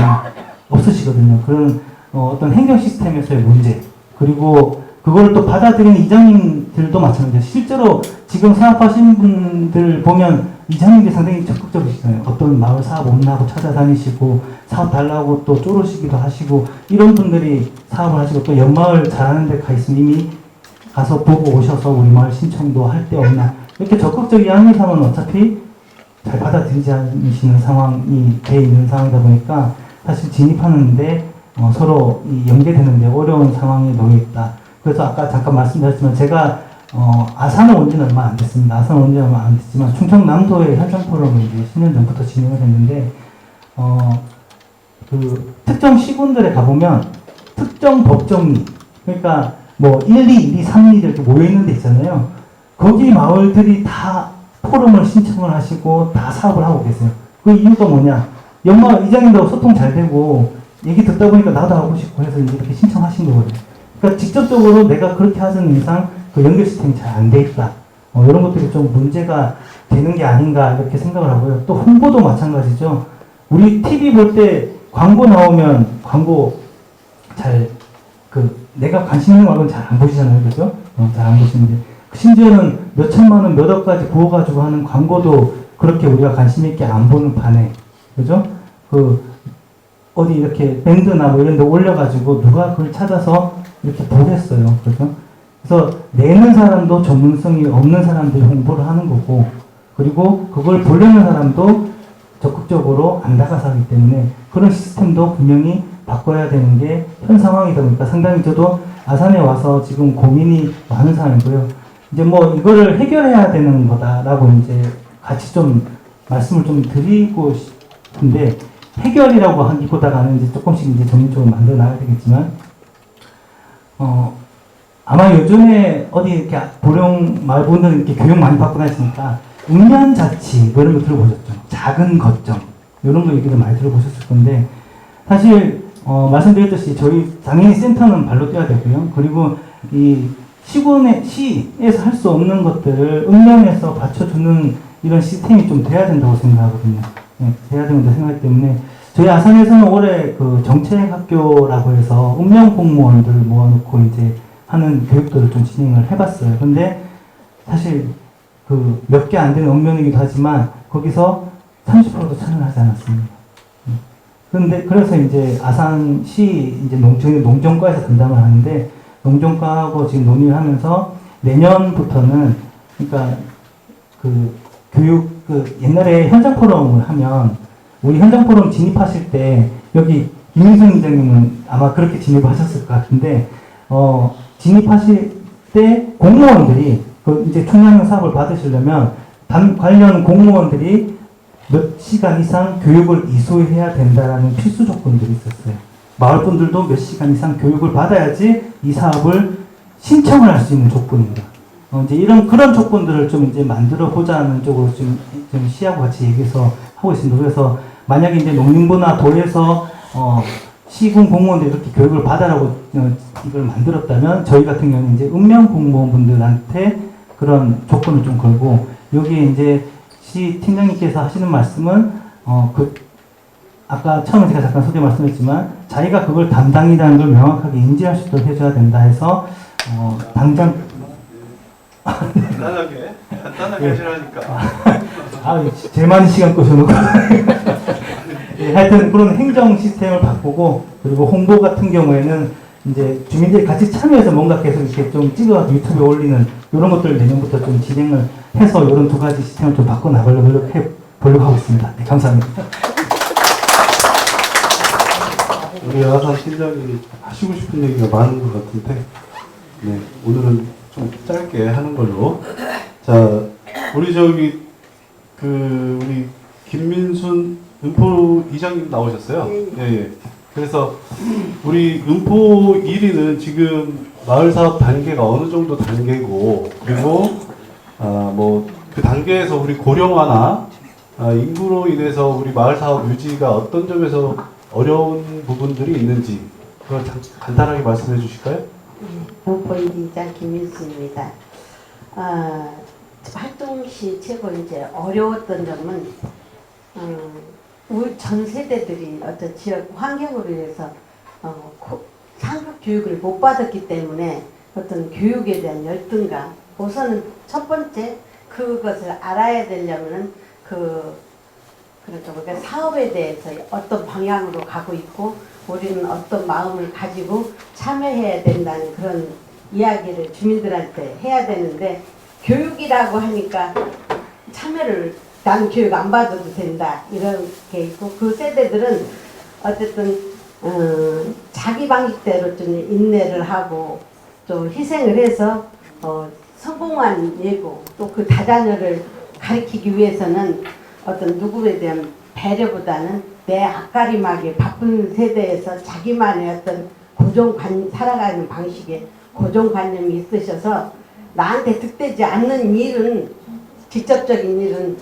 없으시거든요. 그런 어떤 행정 시스템에서의 문제 그리고 그걸 또 받아들이는 이장님들도 마찬가지예요. 실제로 지금 사업하시는 분들 보면 이장님들이 상당히 적극적이시잖아요. 어떤 마을 사업 없나고 찾아다니시고 사업 달라고 또 쪼르시기도 하시고 이런 분들이 사업을 하시고 또 옆마을 잘하는 데 가 있으면 이미 가서 보고 오셔서 우리 마을 신청도 할 데 없나 이렇게 적극적인 항의사면 어차피 잘 받아들이지 않으시는 상황이 돼 있는 상황이다 보니까 사실 진입하는데 서로 연계되는데 어려운 상황에 놓여 있다. 그래서 아까 잠깐 말씀드렸지만 제가 아산을 온 지는 얼마 안 됐습니다. 아산을 온 지는 얼마 안 됐지만 충청남도의 현상포럼을 이제 10년 전부터 진행을 했는데 그 특정 시군들에 가보면 특정 법정리 그러니까 뭐 1, 2, 1, 2, 3, 2 이렇게 모여있는 데 있잖아요. 거기 마을들이 다 포럼을 신청을 하시고 다 사업을 하고 계세요. 그 이유가 뭐냐? 연마 이장님도 소통 잘 되고 얘기 듣다 보니까 나도 하고 싶고 해서 이렇게 신청하신 거거든요. 그러니까 직접적으로 내가 그렇게 하는 이상 그 연결 시스템이 잘 안 돼 있다. 이런 것들이 좀 문제가 되는 게 아닌가 이렇게 생각을 하고요. 또 홍보도 마찬가지죠. 우리 TV 볼 때 광고 나오면 광고 잘 내가 관심 있는 광고는 잘 안 보시잖아요, 그죠? 잘 안 보시는데 심지어는 몇 천만 원, 몇 억까지 부어가지고 하는 광고도 그렇게 우리가 관심 있게 안 보는 판에, 그죠? 어디 이렇게 밴드나 뭐 이런 데 올려가지고 누가 그걸 찾아서 이렇게 보겠어요. 그죠? 그래서 내는 사람도 전문성이 없는 사람들이 홍보를 하는 거고, 그리고 그걸 보려는 사람도 적극적으로 안 다가서기 때문에 그런 시스템도 분명히 바꿔야 되는 게 현 상황이다 보니까 상당히 저도 아산에 와서 지금 고민이 많은 상황이고요. 이제 뭐 이거를 해결해야 되는 거다라고 이제 같이 좀 말씀을 좀 드리고 싶은데 해결이라고 하기보다는 이제 조금씩 이제 전문적으로 만들어 나가야 되겠지만 아마 요즘에 어디 이렇게 보령 마을분들 이렇게 교육 많이 받고 다니시니까 읍면자치 뭐 이런 거 들어보셨죠? 작은 거점 이런 거 얘기를 많이 들어보셨을 건데 사실 말씀드렸듯이 저희 당연히 센터는 발로 뛰어야 되고요. 그리고 이 시에서 할 수 없는 것들을 읍면에서 받쳐주는 이런 시스템이 좀 돼야 된다고 생각하거든요. 네, 돼야 된다고 생각하기 때문에 저희 아산에서는 올해 그 정책학교라고 해서 읍면 공무원들을 모아놓고 이제 하는 교육들을 좀 진행을 해봤어요. 근데 사실 그 몇 개 안 되는 읍면이기도 하지만 거기서 30%도 참여하지 않았습니다. 그런데 그래서 이제 아산시 이제 저희는 농정과에서 담당을 하는데 농정과하고 지금 논의를 하면서 내년부터는 그러니까 그 교육 그 옛날에 현장 포럼을 하면 우리 현장 포럼 진입하실 때 여기 김민성 위원장님은 아마 그렇게 진입을 하셨을 것 같은데 진입하실 때 공무원들이 그 이제 총량 사업을 받으시려면 관련 공무원들이 몇 시간 이상 교육을 이수해야 된다라는 필수 조건들이 있었어요. 마을 분들도 몇 시간 이상 교육을 받아야지 이 사업을 신청을 할 수 있는 조건입니다. 이제 이런 그런 조건들을 좀 이제 만들어 보자는 쪽으로 좀 시하고 같이 얘기해서 하고 있습니다. 그래서 만약에 이제 농림부나 도에서 시군 공무원들이 이렇게 교육을 받아라고 이걸 만들었다면 저희 같은 경우는 이제 읍면 공무원분들한테 그런 조건을 좀 걸고 여기에 이제 시 팀장님께서 하시는 말씀은 아까 처음에 제가 잠깐 소개 말씀했지만 자기가 그걸 담당이라는 걸 명확하게 인지할 수 있도록 해줘야 된다 해서 당장 간단하게 하시라니까. 제일 많은 시간 끄셔놓고 예, 하여튼 그런 행정 시스템을 바꾸고 그리고 홍보 같은 경우에는 이제 주민들이 같이 참여해서 뭔가 계속 이렇게 좀 찍어 유튜브에 올리는 이런 것들 내년부터 좀 진행을 해서 이런 두 가지 시스템을 좀 바꿔 나가려고 보려고 하고 있습니다. 네, 감사합니다. 우리 아산 팀장이 하시고 싶은 얘기가 많은 것 같은데, 네, 오늘은 좀 짧게 하는 걸로. 자, 우리 우리 김민순 은포 이장님 나오셨어요? 예. 그래서 우리 은포 1위는 지금 마을 사업 단계가 어느 정도 단계고, 그리고 뭐 그 단계에서 우리 고령화나 인구로 인해서 우리 마을 사업 유지가 어떤 점에서 어려운 부분들이 있는지 그걸 간단하게 말씀해 주실까요? 은포 1위장 김민수입니다. 활동 시 최고 이제 어려웠던 점은 우리 전 세대들이 어떤 지역 환경으로 인해서 상급 교육을 못 받았기 때문에 어떤 교육에 대한 열등감. 우선은 첫 번째 그것을 알아야 되려면은 그러니까 사업에 대해서 어떤 방향으로 가고 있고 우리는 어떤 마음을 가지고 참여해야 된다는 그런 이야기를 주민들한테 해야 되는데 교육이라고 하니까 참여를 나는 교육 안 받아도 된다 이런 게 있고 그 세대들은 어쨌든 자기 방식대로 좀 인내를 하고 또 희생을 해서 성공한 예고 또 그 다자녀를 가르치기 위해서는 어떤 누구에 대한 배려보다는 내 앞가림하게 바쁜 세대에서 자기만의 어떤 살아가는 방식에 고정관념이 있으셔서 나한테 득되지 않는 일은 직접적인 일은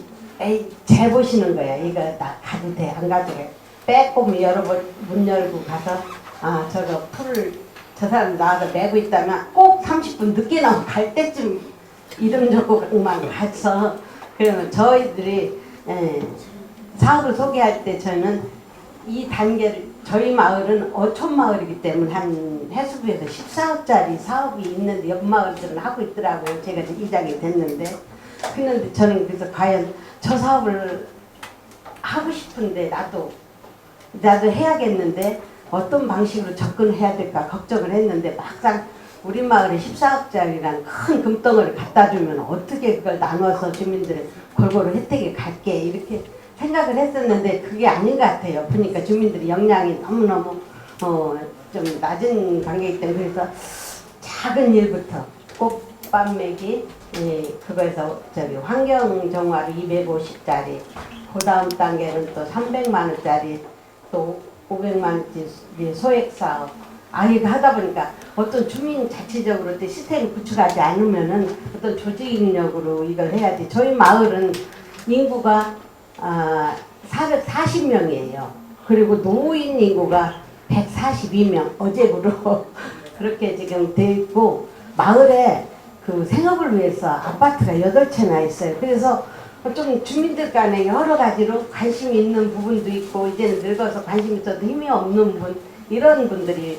재 보시는 거야. 이거 나 가도 돼 안 가도 돼. 빼꼼히 문 열고 가서 저거 저 사람 나와서 메고 있다면 꼭 30분 늦게 나오고 갈 때쯤 이름 적고만 가서 그러면 저희들이 사업을 소개할 때 저는 이 단계를 저희 마을은 어촌 마을이기 때문에 한 해수부에서 14억짜리 사업이 있는데 옆 마을들은 하고 있더라고요. 제가 이제 이장이 됐는데 그런데 저는 그래서 과연 저 사업을 하고 싶은데 나도 해야겠는데 어떤 방식으로 접근해야 될까 걱정을 했는데 막상 우리 마을에 14억짜리란 큰 금덩어리를 갖다 주면 어떻게 그걸 나눠서 주민들의 골고루 혜택이 갈게 이렇게 생각을 했었는데 그게 아닌 것 같아요. 보니까 주민들이 역량이 너무너무 좀 낮은 관계이기 때문에 그래서 작은 일부터 꽃밤 매기 그거에서 환경정화로 250짜리 그 다음 단계는 또 300만 원짜리 또 500만 원짜리 소액사업 이거 하다 보니까 어떤 주민 자체적으로 시스템을 구축하지 않으면은 어떤 조직력으로 이걸 해야지. 저희 마을은 인구가 440명이에요. 그리고 노인 인구가 142명 어제부로 그렇게 지금 돼 있고 마을에 그 생업을 위해서 아파트가 8채나 있어요. 그래서 좀 주민들 간에 여러 가지로 관심이 있는 부분도 있고 이제는 늙어서 관심이 있어도 힘이 없는 분 이런 분들이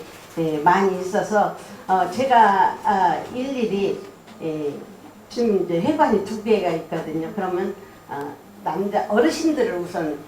많이 있어서 제가 일일이 지금 이제 회관이 2개가 있거든요. 그러면 남자 어르신들을 우선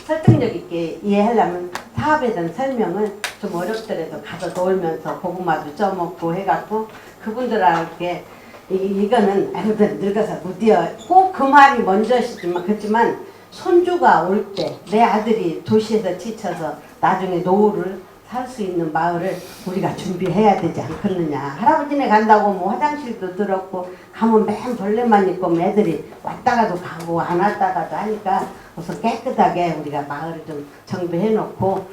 설득력 있게 이해하려면 사업에 대한 설명은 좀 어렵더라도 가서 놀면서 고구마도 쪄먹고 해갖고 그분들에게 이거는 아무튼 늙어서 무디어 꼭 그 말이 먼저시지만 그렇지만 손주가 올 때 내 아들이 도시에서 지쳐서 나중에 노후를 살 수 있는 마을을 우리가 준비해야 되지 않겠느냐. 할아버지네 간다고 뭐 화장실도 들었고 가면 맨 벌레만 있고 뭐 애들이 왔다가도 가고 안 왔다가도 하니까 우선 깨끗하게 우리가 마을을 좀 정비해 놓고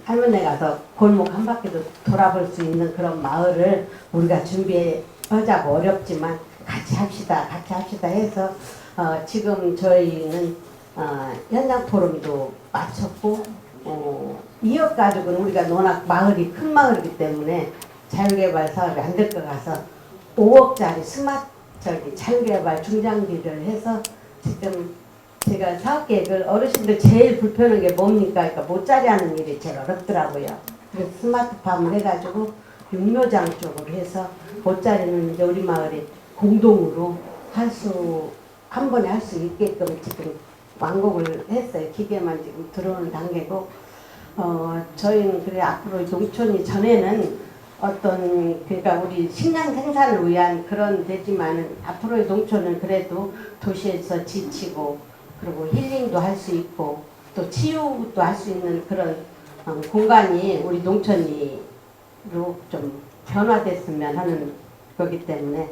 할머니 가서 골목 한 바퀴도 돌아볼 수 있는 그런 마을을 우리가 준비하자고 어렵지만 같이 합시다 해서 지금 저희는 현장 토론도 마쳤고 이어가지고는 우리가 워낙 마을이 큰 마을이기 때문에 자유개발 사업이 안 될 것 같아서 5억짜리 스마트 자유개발 중장비를 해서 지금 제가 사업계획을 어르신들 제일 불편한 게 뭡니까? 그러니까 못자리 하는 일이 제일 어렵더라고요. 그래서 스마트팜을 해가지고 육묘장 쪽으로 해서 못자리는 이제 우리 마을이 공동으로 한 번에 할 수 있게끔 지금 완공을 했어요. 기계만 지금 들어오는 단계고 저희는 그래 앞으로 농촌이 전에는 그러니까 우리 식량 생산을 위한 그런 데지만은 앞으로의 농촌은 그래도 도시에서 지치고 그리고 힐링도 할 수 있고 또 치유도 할 수 있는 그런 공간이 우리 농촌이로 좀 변화됐으면 하는 거기 때문에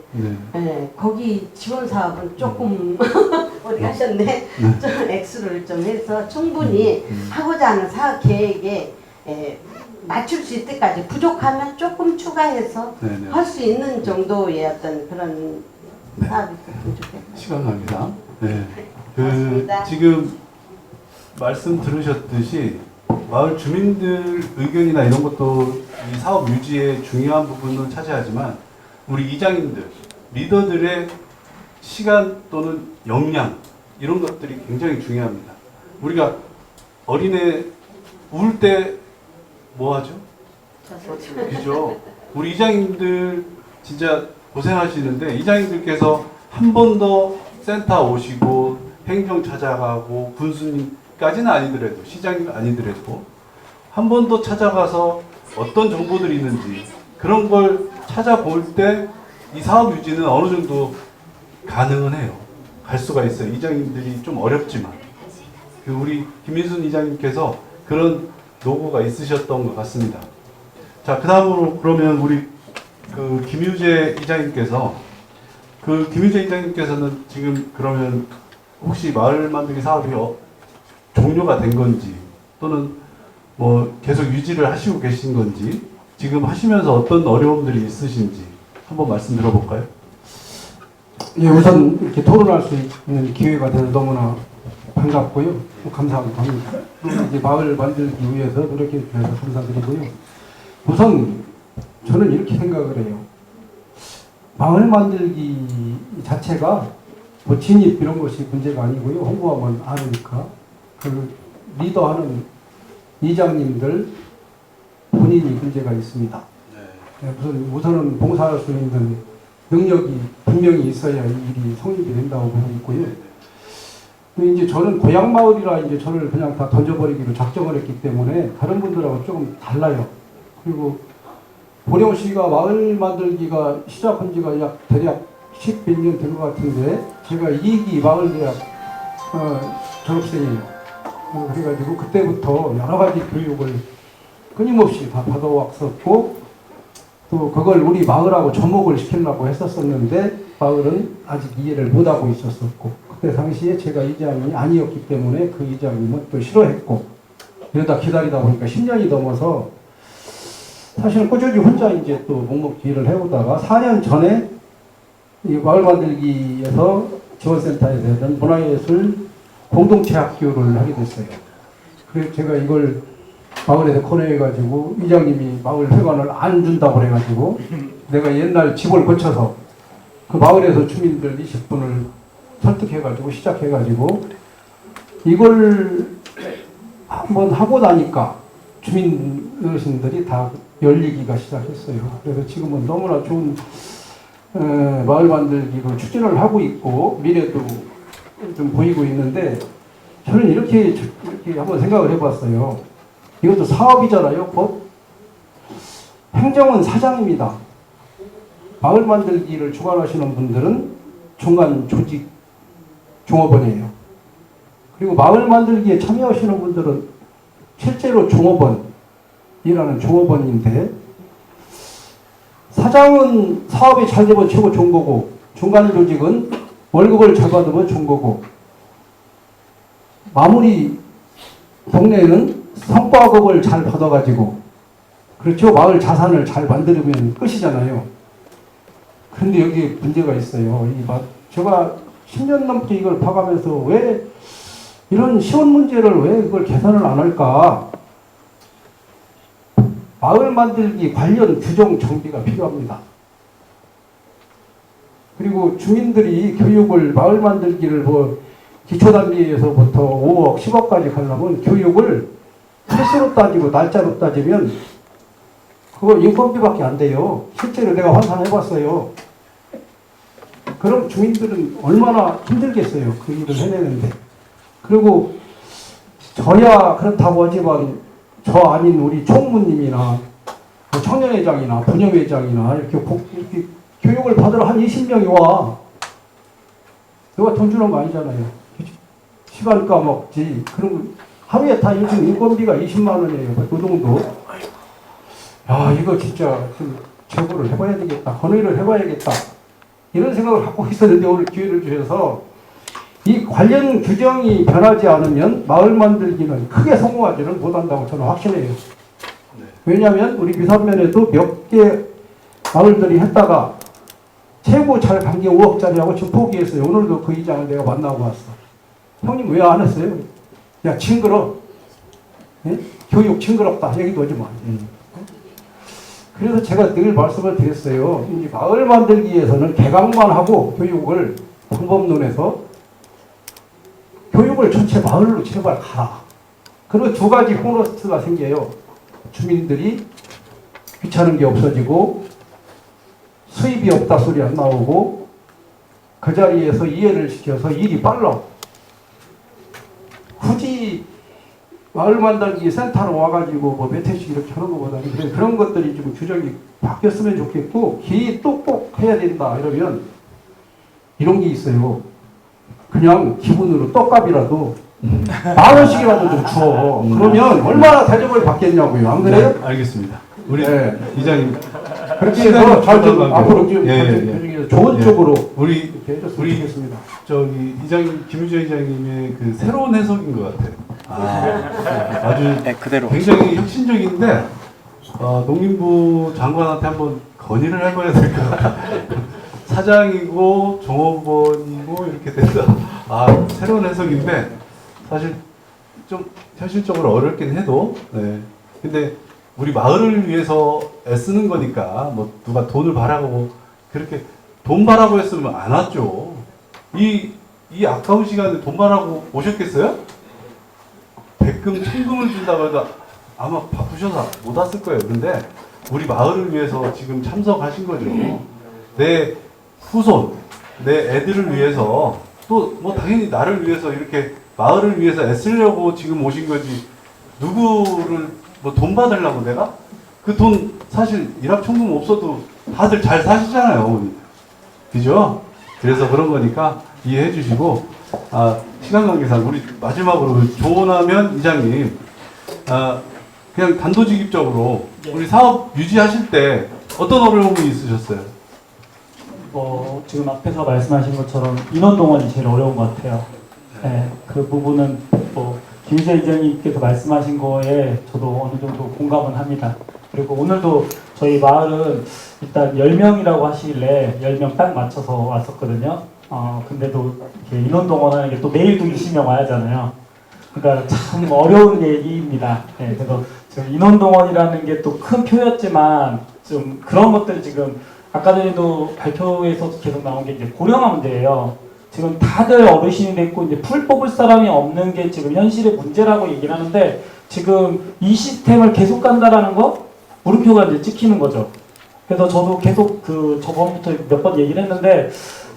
거기 지원 사업은 조금 어디 가셨네 좀 액수를 좀 해서 충분히 하고자 하는 사업 계획에 맞출 수 있을 때까지 부족하면 조금 추가해서 할 수 있는 정도의 어떤 그런 사업이 있었으면 좋겠어요. 시간 갑니다. 네. 고맙습니다. 지금 말씀 들으셨듯이 마을 주민들 의견이나 이런 것도 이 사업 유지에 중요한 부분은 차지하지만 우리 이장님들, 리더들의 시간 또는 역량 이런 것들이 굉장히 중요합니다. 우리가 어린애 울 때 뭐 하죠? 그죠? 우리 이장님들 진짜 고생하시는데 이장님들께서 한 번 더 센터 오시고 행정 찾아가고 군수님까지는 아니더라도 시장님 아니더라도 한 번 더 찾아가서 어떤 정보들이 있는지 그런 걸 찾아볼 때 이 사업 유지는 어느 정도 가능은 해요. 갈 수가 있어요. 이장님들이 좀 어렵지만 우리 김민순 이장님께서 그런 노고가 있으셨던 것 같습니다. 자, 그 다음으로 그러면 우리 김유재 이장님께서 김유재 이장님께서는 지금 그러면 혹시 마을 만들기 사업이 종료가 된 건지 또는 뭐 계속 유지를 하시고 계신 건지 지금 하시면서 어떤 어려움들이 있으신지 한번 말씀 들어볼까요? 예, 우선 이렇게 토론할 수 있는 기회가 돼서 너무나 반갑고요. 감사합니다. 이제 마을 만들기 위해서 노력해 주셔서 감사드리고요. 우선 저는 이렇게 생각을 해요. 마을 만들기 자체가 뭐 진입 이런 것이 문제가 아니고요. 홍보하면 아니니까 그 리더하는 이장님들 본인이 문제가 있습니다. 네, 우선은 봉사할 수 있는 능력이 분명히 있어야 이 일이 성립이 된다고 보고 있고요. 이제 저는 고향 마을이라 이제 저를 그냥 다 던져버리기로 작정을 했기 때문에 다른 분들하고 조금 달라요. 그리고 보령시가 마을 만들기가 시작한 지가 대략 10몇 년 된 것 같은데 제가 2기 마을대학 졸업생이에요. 그래가지고 그때부터 여러 가지 교육을 끊임없이 다 받아왔었고 또 그걸 우리 마을하고 접목을 시키려고 했었었는데 마을은 아직 이해를 못하고 있었었고 그때 당시에 제가 이장이 아니었기 때문에 그 이장님은 또 싫어했고 이러다 기다리다 보니까 10년이 넘어서 사실은 꾸준히 혼자 이제 또 묵묵히 일을 해오다가 4년 전에 이 마을 만들기에서 지원센터에서 했던 문화예술 공동체 학교를 하게 됐어요. 그래서 제가 이걸 마을에서 권해가지고 이장님이 마을 회관을 안 준다고 그래가지고 내가 옛날 집을 고쳐서 그 마을에서 주민들 20분을 설득해가지고 시작해가지고 이걸 한번 하고 나니까 주민 어르신들이 다 열리기가 시작했어요. 그래서 지금은 너무나 좋은 마을 만들기를 추진을 하고 있고 미래도 좀 보이고 있는데 저는 이렇게 한번 생각을 해봤어요. 이것도 사업이잖아요. 법. 행정은 사장입니다. 마을 만들기를 주관하시는 분들은 중간 조직 종업원이에요. 그리고 마을 만들기에 참여하시는 분들은 실제로 종업원이라는 종업원인데, 사장은 사업이 잘 되면 최고 좋은 거고, 중간 조직은 월급을 잘 받으면 좋은 거고, 마무리 동네는 성과급을 잘 받아가지고, 그렇죠, 마을 자산을 잘 만들면 끝이잖아요. 그런데 여기 문제가 있어요. 제가 10년 넘게 이걸 봐가면서 왜 이런 쉬운 문제를 왜 이걸 개선을 안 할까? 마을 만들기 관련 규정 정비가 필요합니다. 그리고 주민들이 교육을, 마을 만들기를 기초단계에서부터 5억, 10억까지 가려면 교육을 횟수로 따지고 날짜로 따지면 그거 인건비밖에 안 돼요. 실제로 내가 환산해봤어요. 그럼 주민들은 얼마나 힘들겠어요. 그 일을 해내는데. 그리고 저야 그렇다고 하지만 저 아닌 우리 총무님이나 청년회장이나 분녀회장이나 이렇게 교육을 받으러 한 20명이 와. 누가 돈 주는 거 아니잖아요. 시간 까먹지. 그럼 하루에 다 요즘 인건비가 20만 원이에요. 노동도. 야, 이거 진짜 좀 제고를 해봐야 되겠다. 건의를 해봐야겠다. 이런 생각을 갖고 있었는데 오늘 기회를 주셔서 이 관련 규정이 변하지 않으면 마을 만들기는 크게 성공하지는 못한다고 저는 확신해요. 왜냐하면 우리 미산면에도 몇 개 마을들이 했다가 최고 잘 간 게 5억짜리하고 지금 포기했어요. 오늘도 그 이장을 내가 만나고 왔어. 형님 왜 안 했어요? 야, 징그러. 예? 교육 징그럽다. 얘기도 하지 마. 그래서 제가 늘 말씀을 드렸어요. 이 마을 만들기에서는 개강만 하고 교육을 방법론에서 교육을 전체 마을로 제발 가라. 그리고 두 가지 보너스가 생겨요. 주민들이 귀찮은 게 없어지고 수입이 없다 소리 안 나오고 그 자리에서 이해를 시켜서 일이 빨라. 굳이 마을 만들기 센터로 와가지고 몇 회씩 이렇게 하는 것보다는 그런 것들이 좀 규정이 바뀌었으면 좋겠고, 또 꼭 해야 된다 이러면 이런 게 있어요. 그냥 기분으로 떡값이라도 10,000원씩이라도 좀 줘. 그러면 얼마나 대접을 받겠냐고요. 안 그래요? 네, 알겠습니다. 우리 네. 이장님 그렇게 해서 좀 앞으로 좀 예. 좋은 쪽으로 우리 이렇게 해줬으면 좋겠습니다. 저기 이장님, 김유정 이장님의 그 새로운 해석인 것 같아요. 아주 그대로. 굉장히 혁신적인데 농림부 장관한테 한번 건의를 해봐야 될 것 같아요. 사장이고 종업원이고 이렇게 돼서 새로운 해석인데 사실 좀 현실적으로 어렵긴 해도 근데 우리 마을을 위해서 애쓰는 거니까 뭐 누가 돈을 바라고 그렇게 돈 바라고 했으면 안 왔죠. 이 아까운 시간에 돈 바라고 오셨겠어요? 백금, 천금을 준다고 해도 아마 바쁘셔서 못 왔을 거예요. 근데 우리 마을을 위해서 지금 참석하신 거죠. 내 후손, 내 애들을 위해서 또 뭐 당연히 나를 위해서 이렇게 마을을 위해서 애쓰려고 지금 오신 거지. 누구를 뭐 돈 받으려고 내가? 그 돈 사실 일확천금 없어도 다들 잘 사시잖아요. 그죠? 그래서 그런 거니까 이해해 주시고 시간 관계상 우리 마지막으로 조은하면 이장님 그냥 단도직입적으로 우리 사업 유지하실 때 어떤 어려움이 있으셨어요? 지금 앞에서 말씀하신 것처럼 인원 동원이 제일 어려운 것 같아요. 네, 그 부분은 김희재 이장님께서 말씀하신 거에 저도 어느 정도 공감은 합니다. 그리고 오늘도 저희 마을은 일단 10명이라고 하시길래 10명 딱 맞춰서 왔었거든요. 근데도 이렇게 인원 동원하는 게 또 내일도 20명 와야 하잖아요. 그러니까 참 어려운 얘기입니다. 네, 그래서 지금 인원 동원이라는 게 또 큰 표였지만 좀 그런 것들 지금 아까 전에도 발표에서 계속 나온 게 이제 고령화 문제예요. 지금 다들 어르신이 됐고 이제 풀 뽑을 사람이 없는 게 지금 현실의 문제라고 얘기를 하는데 지금 이 시스템을 계속 간다라는 거 물음표가 이제 찍히는 거죠. 그래서 저도 계속 저번부터 몇 번 얘기를 했는데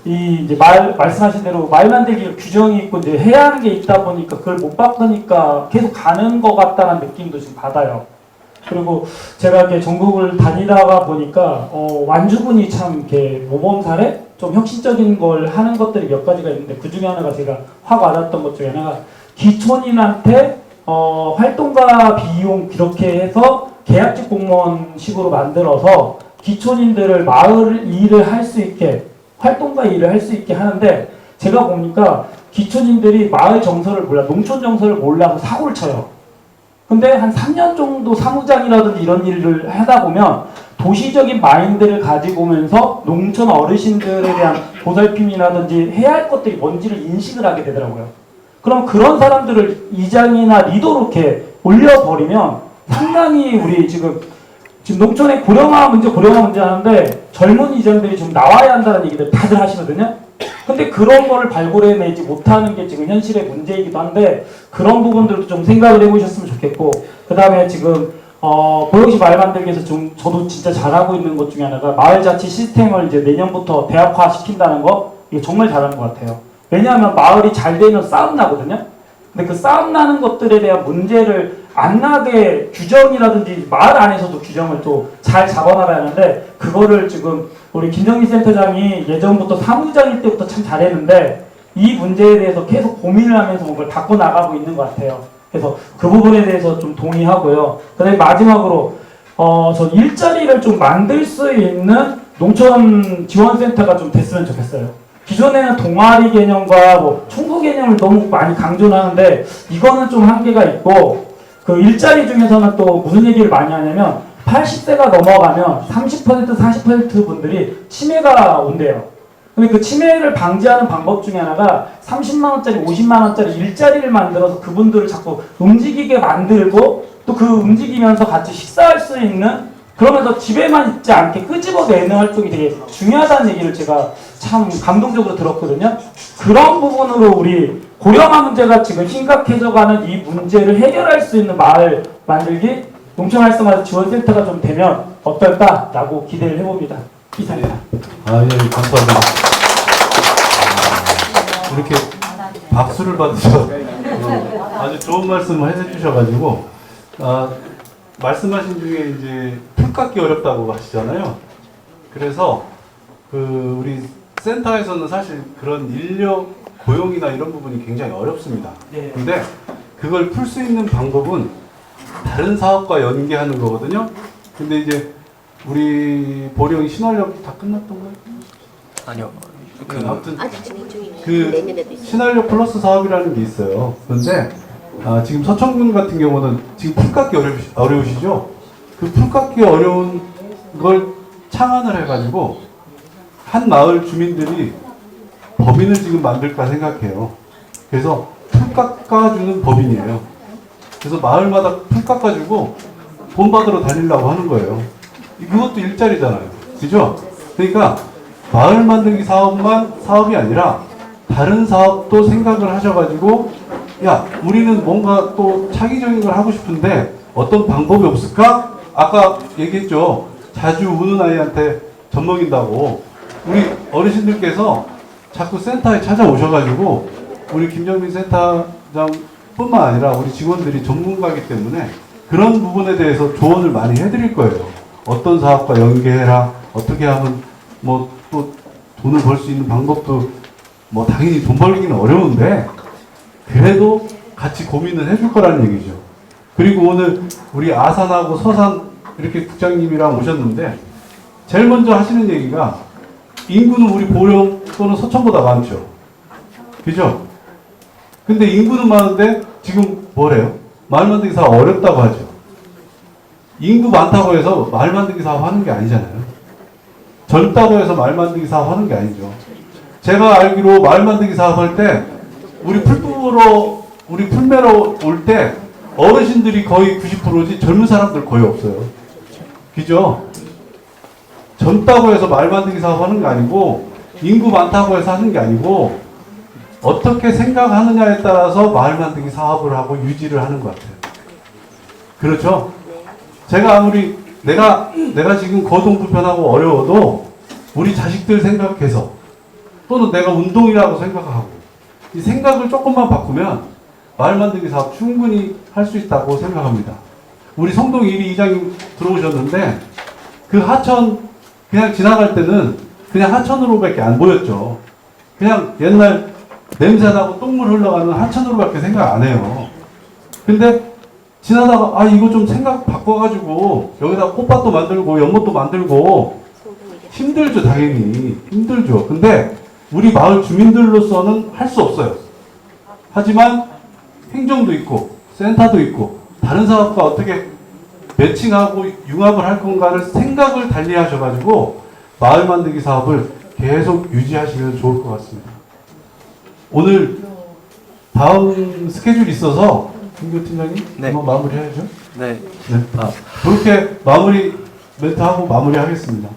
이 이제 말씀하신 대로 말 만들기가 규정이 있고 이제 해야 하는 게 있다 보니까 그걸 못 바꾸니까 계속 가는 것 같다는 느낌도 지금 받아요. 그리고 제가 이렇게 전국을 다니다가 보니까 완주군이 참 이렇게 모범 사례 좀 혁신적인 걸 하는 것들이 몇 가지가 있는데 그 중에 하나가 제가 확 와닿았던 것 중에 하나가 기촌인한테 활동가 비용 이렇게 해서 계약직 공무원식으로 만들어서 기촌인들을 마을 일을 할 수 있게 활동가 일을 할 수 있게 하는데 제가 보니까 기촌인들이 마을 정서를 몰라 농촌 정서를 몰라서 사고를 쳐요. 근데 한 3년 정도 사무장이라든지 이런 일을 하다 보면 도시적인 마인드를 가지고 오면서 농촌 어르신들에 대한 보살핌이라든지 해야 할 것들이 뭔지를 인식을 하게 되더라고요. 그럼 그런 사람들을 이장이나 리더로 이렇게 올려버리면 상당히 우리 지금 농촌의 고령화 문제 하는데 젊은 이장들이 좀 나와야 한다는 얘기들 다들 하시거든요. 근데 그런 거를 발굴해내지 못하는 게 지금 현실의 문제이기도 한데 그런 부분들도 좀 생각을 해보셨으면 좋겠고 그 다음에 지금 보령시 말 만들기에서 좀 저도 진짜 잘하고 있는 것 중에 하나가 마을자치 시스템을 이제 내년부터 대학화 시킨다는 거 이게 정말 잘하는 것 같아요. 왜냐하면 마을이 잘 되면 싸움 나거든요. 근데 그 싸움 나는 것들에 대한 문제를 안 나게 규정이라든지 마을 안에서도 규정을 또 잘 잡아나가야 하는데 그거를 지금 우리 김정민 센터장이 예전부터 사무장일 때부터 참 잘했는데 이 문제에 대해서 계속 고민을 하면서 뭔가를 바꿔나가고 있는 것 같아요. 그래서 그 부분에 대해서 좀 동의하고요. 그다음에 마지막으로 전 일자리를 좀 만들 수 있는 농촌 지원센터가 좀 됐으면 좋겠어요. 기존에는 동아리 개념과 뭐 총부 개념을 너무 많이 강조하는데 이거는 좀 한계가 있고 그 일자리 중에서는 또 무슨 얘기를 많이 하냐면 80세가 넘어가면 30% 40% 분들이 치매가 온대요. 근데 그 치매를 방지하는 방법 중에 하나가 30만 원짜리 50만 원짜리 일자리를 만들어서 그분들을 자꾸 움직이게 만들고 또 그 움직이면서 같이 식사할 수 있는 그러면서 집에만 있지 않게 끄집어내는 활동이 되게 중요하다는 얘기를 제가 참 감동적으로 들었거든요. 그런 부분으로 우리 고령화 문제가 지금 심각해져가는 이 문제를 해결할 수 있는 마을 만들기 농촌활성화 지원센터가 좀 되면 어떨까라고 기대를 해봅니다. 이상입니다. 예, 감사합니다. 이렇게 박수를 받으셔 아주 좋은 말씀을 해주셔가지고 말씀하신 중에 이제 풀 깎기 어렵다고 하시잖아요. 그래서 그 우리 센터에서는 사실 그런 인력 고용이나 이런 부분이 굉장히 어렵습니다. 네. 근데 그걸 풀 수 있는 방법은 다른 사업과 연계하는 거거든요. 근데 이제 우리 보령이 신활력 다 끝났던가요? 아니요. 아무튼 그 신활력 플러스 사업이라는 게 있어요. 그런데 지금 서천군 같은 경우는 지금 풀깎기 어려우시죠? 그 풀깎기 어려운 걸 창안을 해가지고 한 마을 주민들이 법인을 지금 만들까 생각해요. 그래서 풀 깎아주는 법인이에요. 그래서 마을마다 풀 깎아주고 돈 받으러 다니려고 하는 거예요. 그것도 일자리잖아요. 그죠? 그러니까 마을 만들기 사업만 사업이 아니라 다른 사업도 생각을 하셔가지고 야, 우리는 뭔가 또 창의적인 걸 하고 싶은데 어떤 방법이 없을까? 아까 얘기했죠. 자주 우는 아이한테 젖먹인다고. 우리 어르신들께서 자꾸 센터에 찾아오셔가지고 우리 김정민 센터장 뿐만 아니라 우리 직원들이 전문가이기 때문에 그런 부분에 대해서 조언을 많이 해드릴 거예요. 어떤 사업과 연계해라. 어떻게 하면 뭐 또 돈을 벌 수 있는 방법도 뭐 당연히 돈 벌기는 어려운데 그래도 같이 고민을 해줄 거라는 얘기죠. 그리고 오늘 우리 아산하고 서산 이렇게 국장님이랑 오셨는데 제일 먼저 하시는 얘기가 인구는 우리 보령 또는 서천보다 많죠. 그죠? 근데 인구는 많은데 지금 뭐래요? 마을 만들기 사업 어렵다고 하죠. 인구 많다고 해서 마을 만들기 사업 하는 게 아니잖아요. 젊다고 해서 마을 만들기 사업 하는 게 아니죠. 제가 알기로 마을 만들기 사업 할 때 우리 풀매로 올 때 어르신들이 거의 90%지 젊은 사람들 거의 없어요. 그죠? 젊다고 해서 마을 만들기 사업 하는 게 아니고 인구 많다고 해서 하는 게 아니고 어떻게 생각하느냐에 따라서 마을 만들기 사업을 하고 유지를 하는 것 같아요. 그렇죠? 제가 아무리 내가 지금 거동 불편하고 어려워도 우리 자식들 생각해서 또는 내가 운동이라고 생각하고 이 생각을 조금만 바꾸면 마을 만들기 사업 충분히 할 수 있다고 생각합니다. 우리 성동 이리 이장님 들어오셨는데 그 하천 그냥 지나갈 때는 그냥 하천으로밖에 안 보였죠. 그냥 옛날 냄새나고 똥물 흘러가는 하천으로밖에 생각 안 해요. 근데 지나다가 아 이거 좀 생각 바꿔가지고 여기다 꽃밭도 만들고 연못도 만들고 힘들죠. 당연히 힘들죠. 근데 우리 마을 주민들로서는 할 수 없어요. 하지만 행정도 있고 센터도 있고 다른 사업과 어떻게 매칭하고 융합을 할 건가를 생각을 달리 하셔가지고 마을 만들기 사업을 계속 유지하시면 좋을 것 같습니다. 오늘 다음 스케줄이 있어서 김교 팀장님 네. 한번 마무리해야죠. 네. 네. 그렇게 마무리 멘트하고 마무리하겠습니다.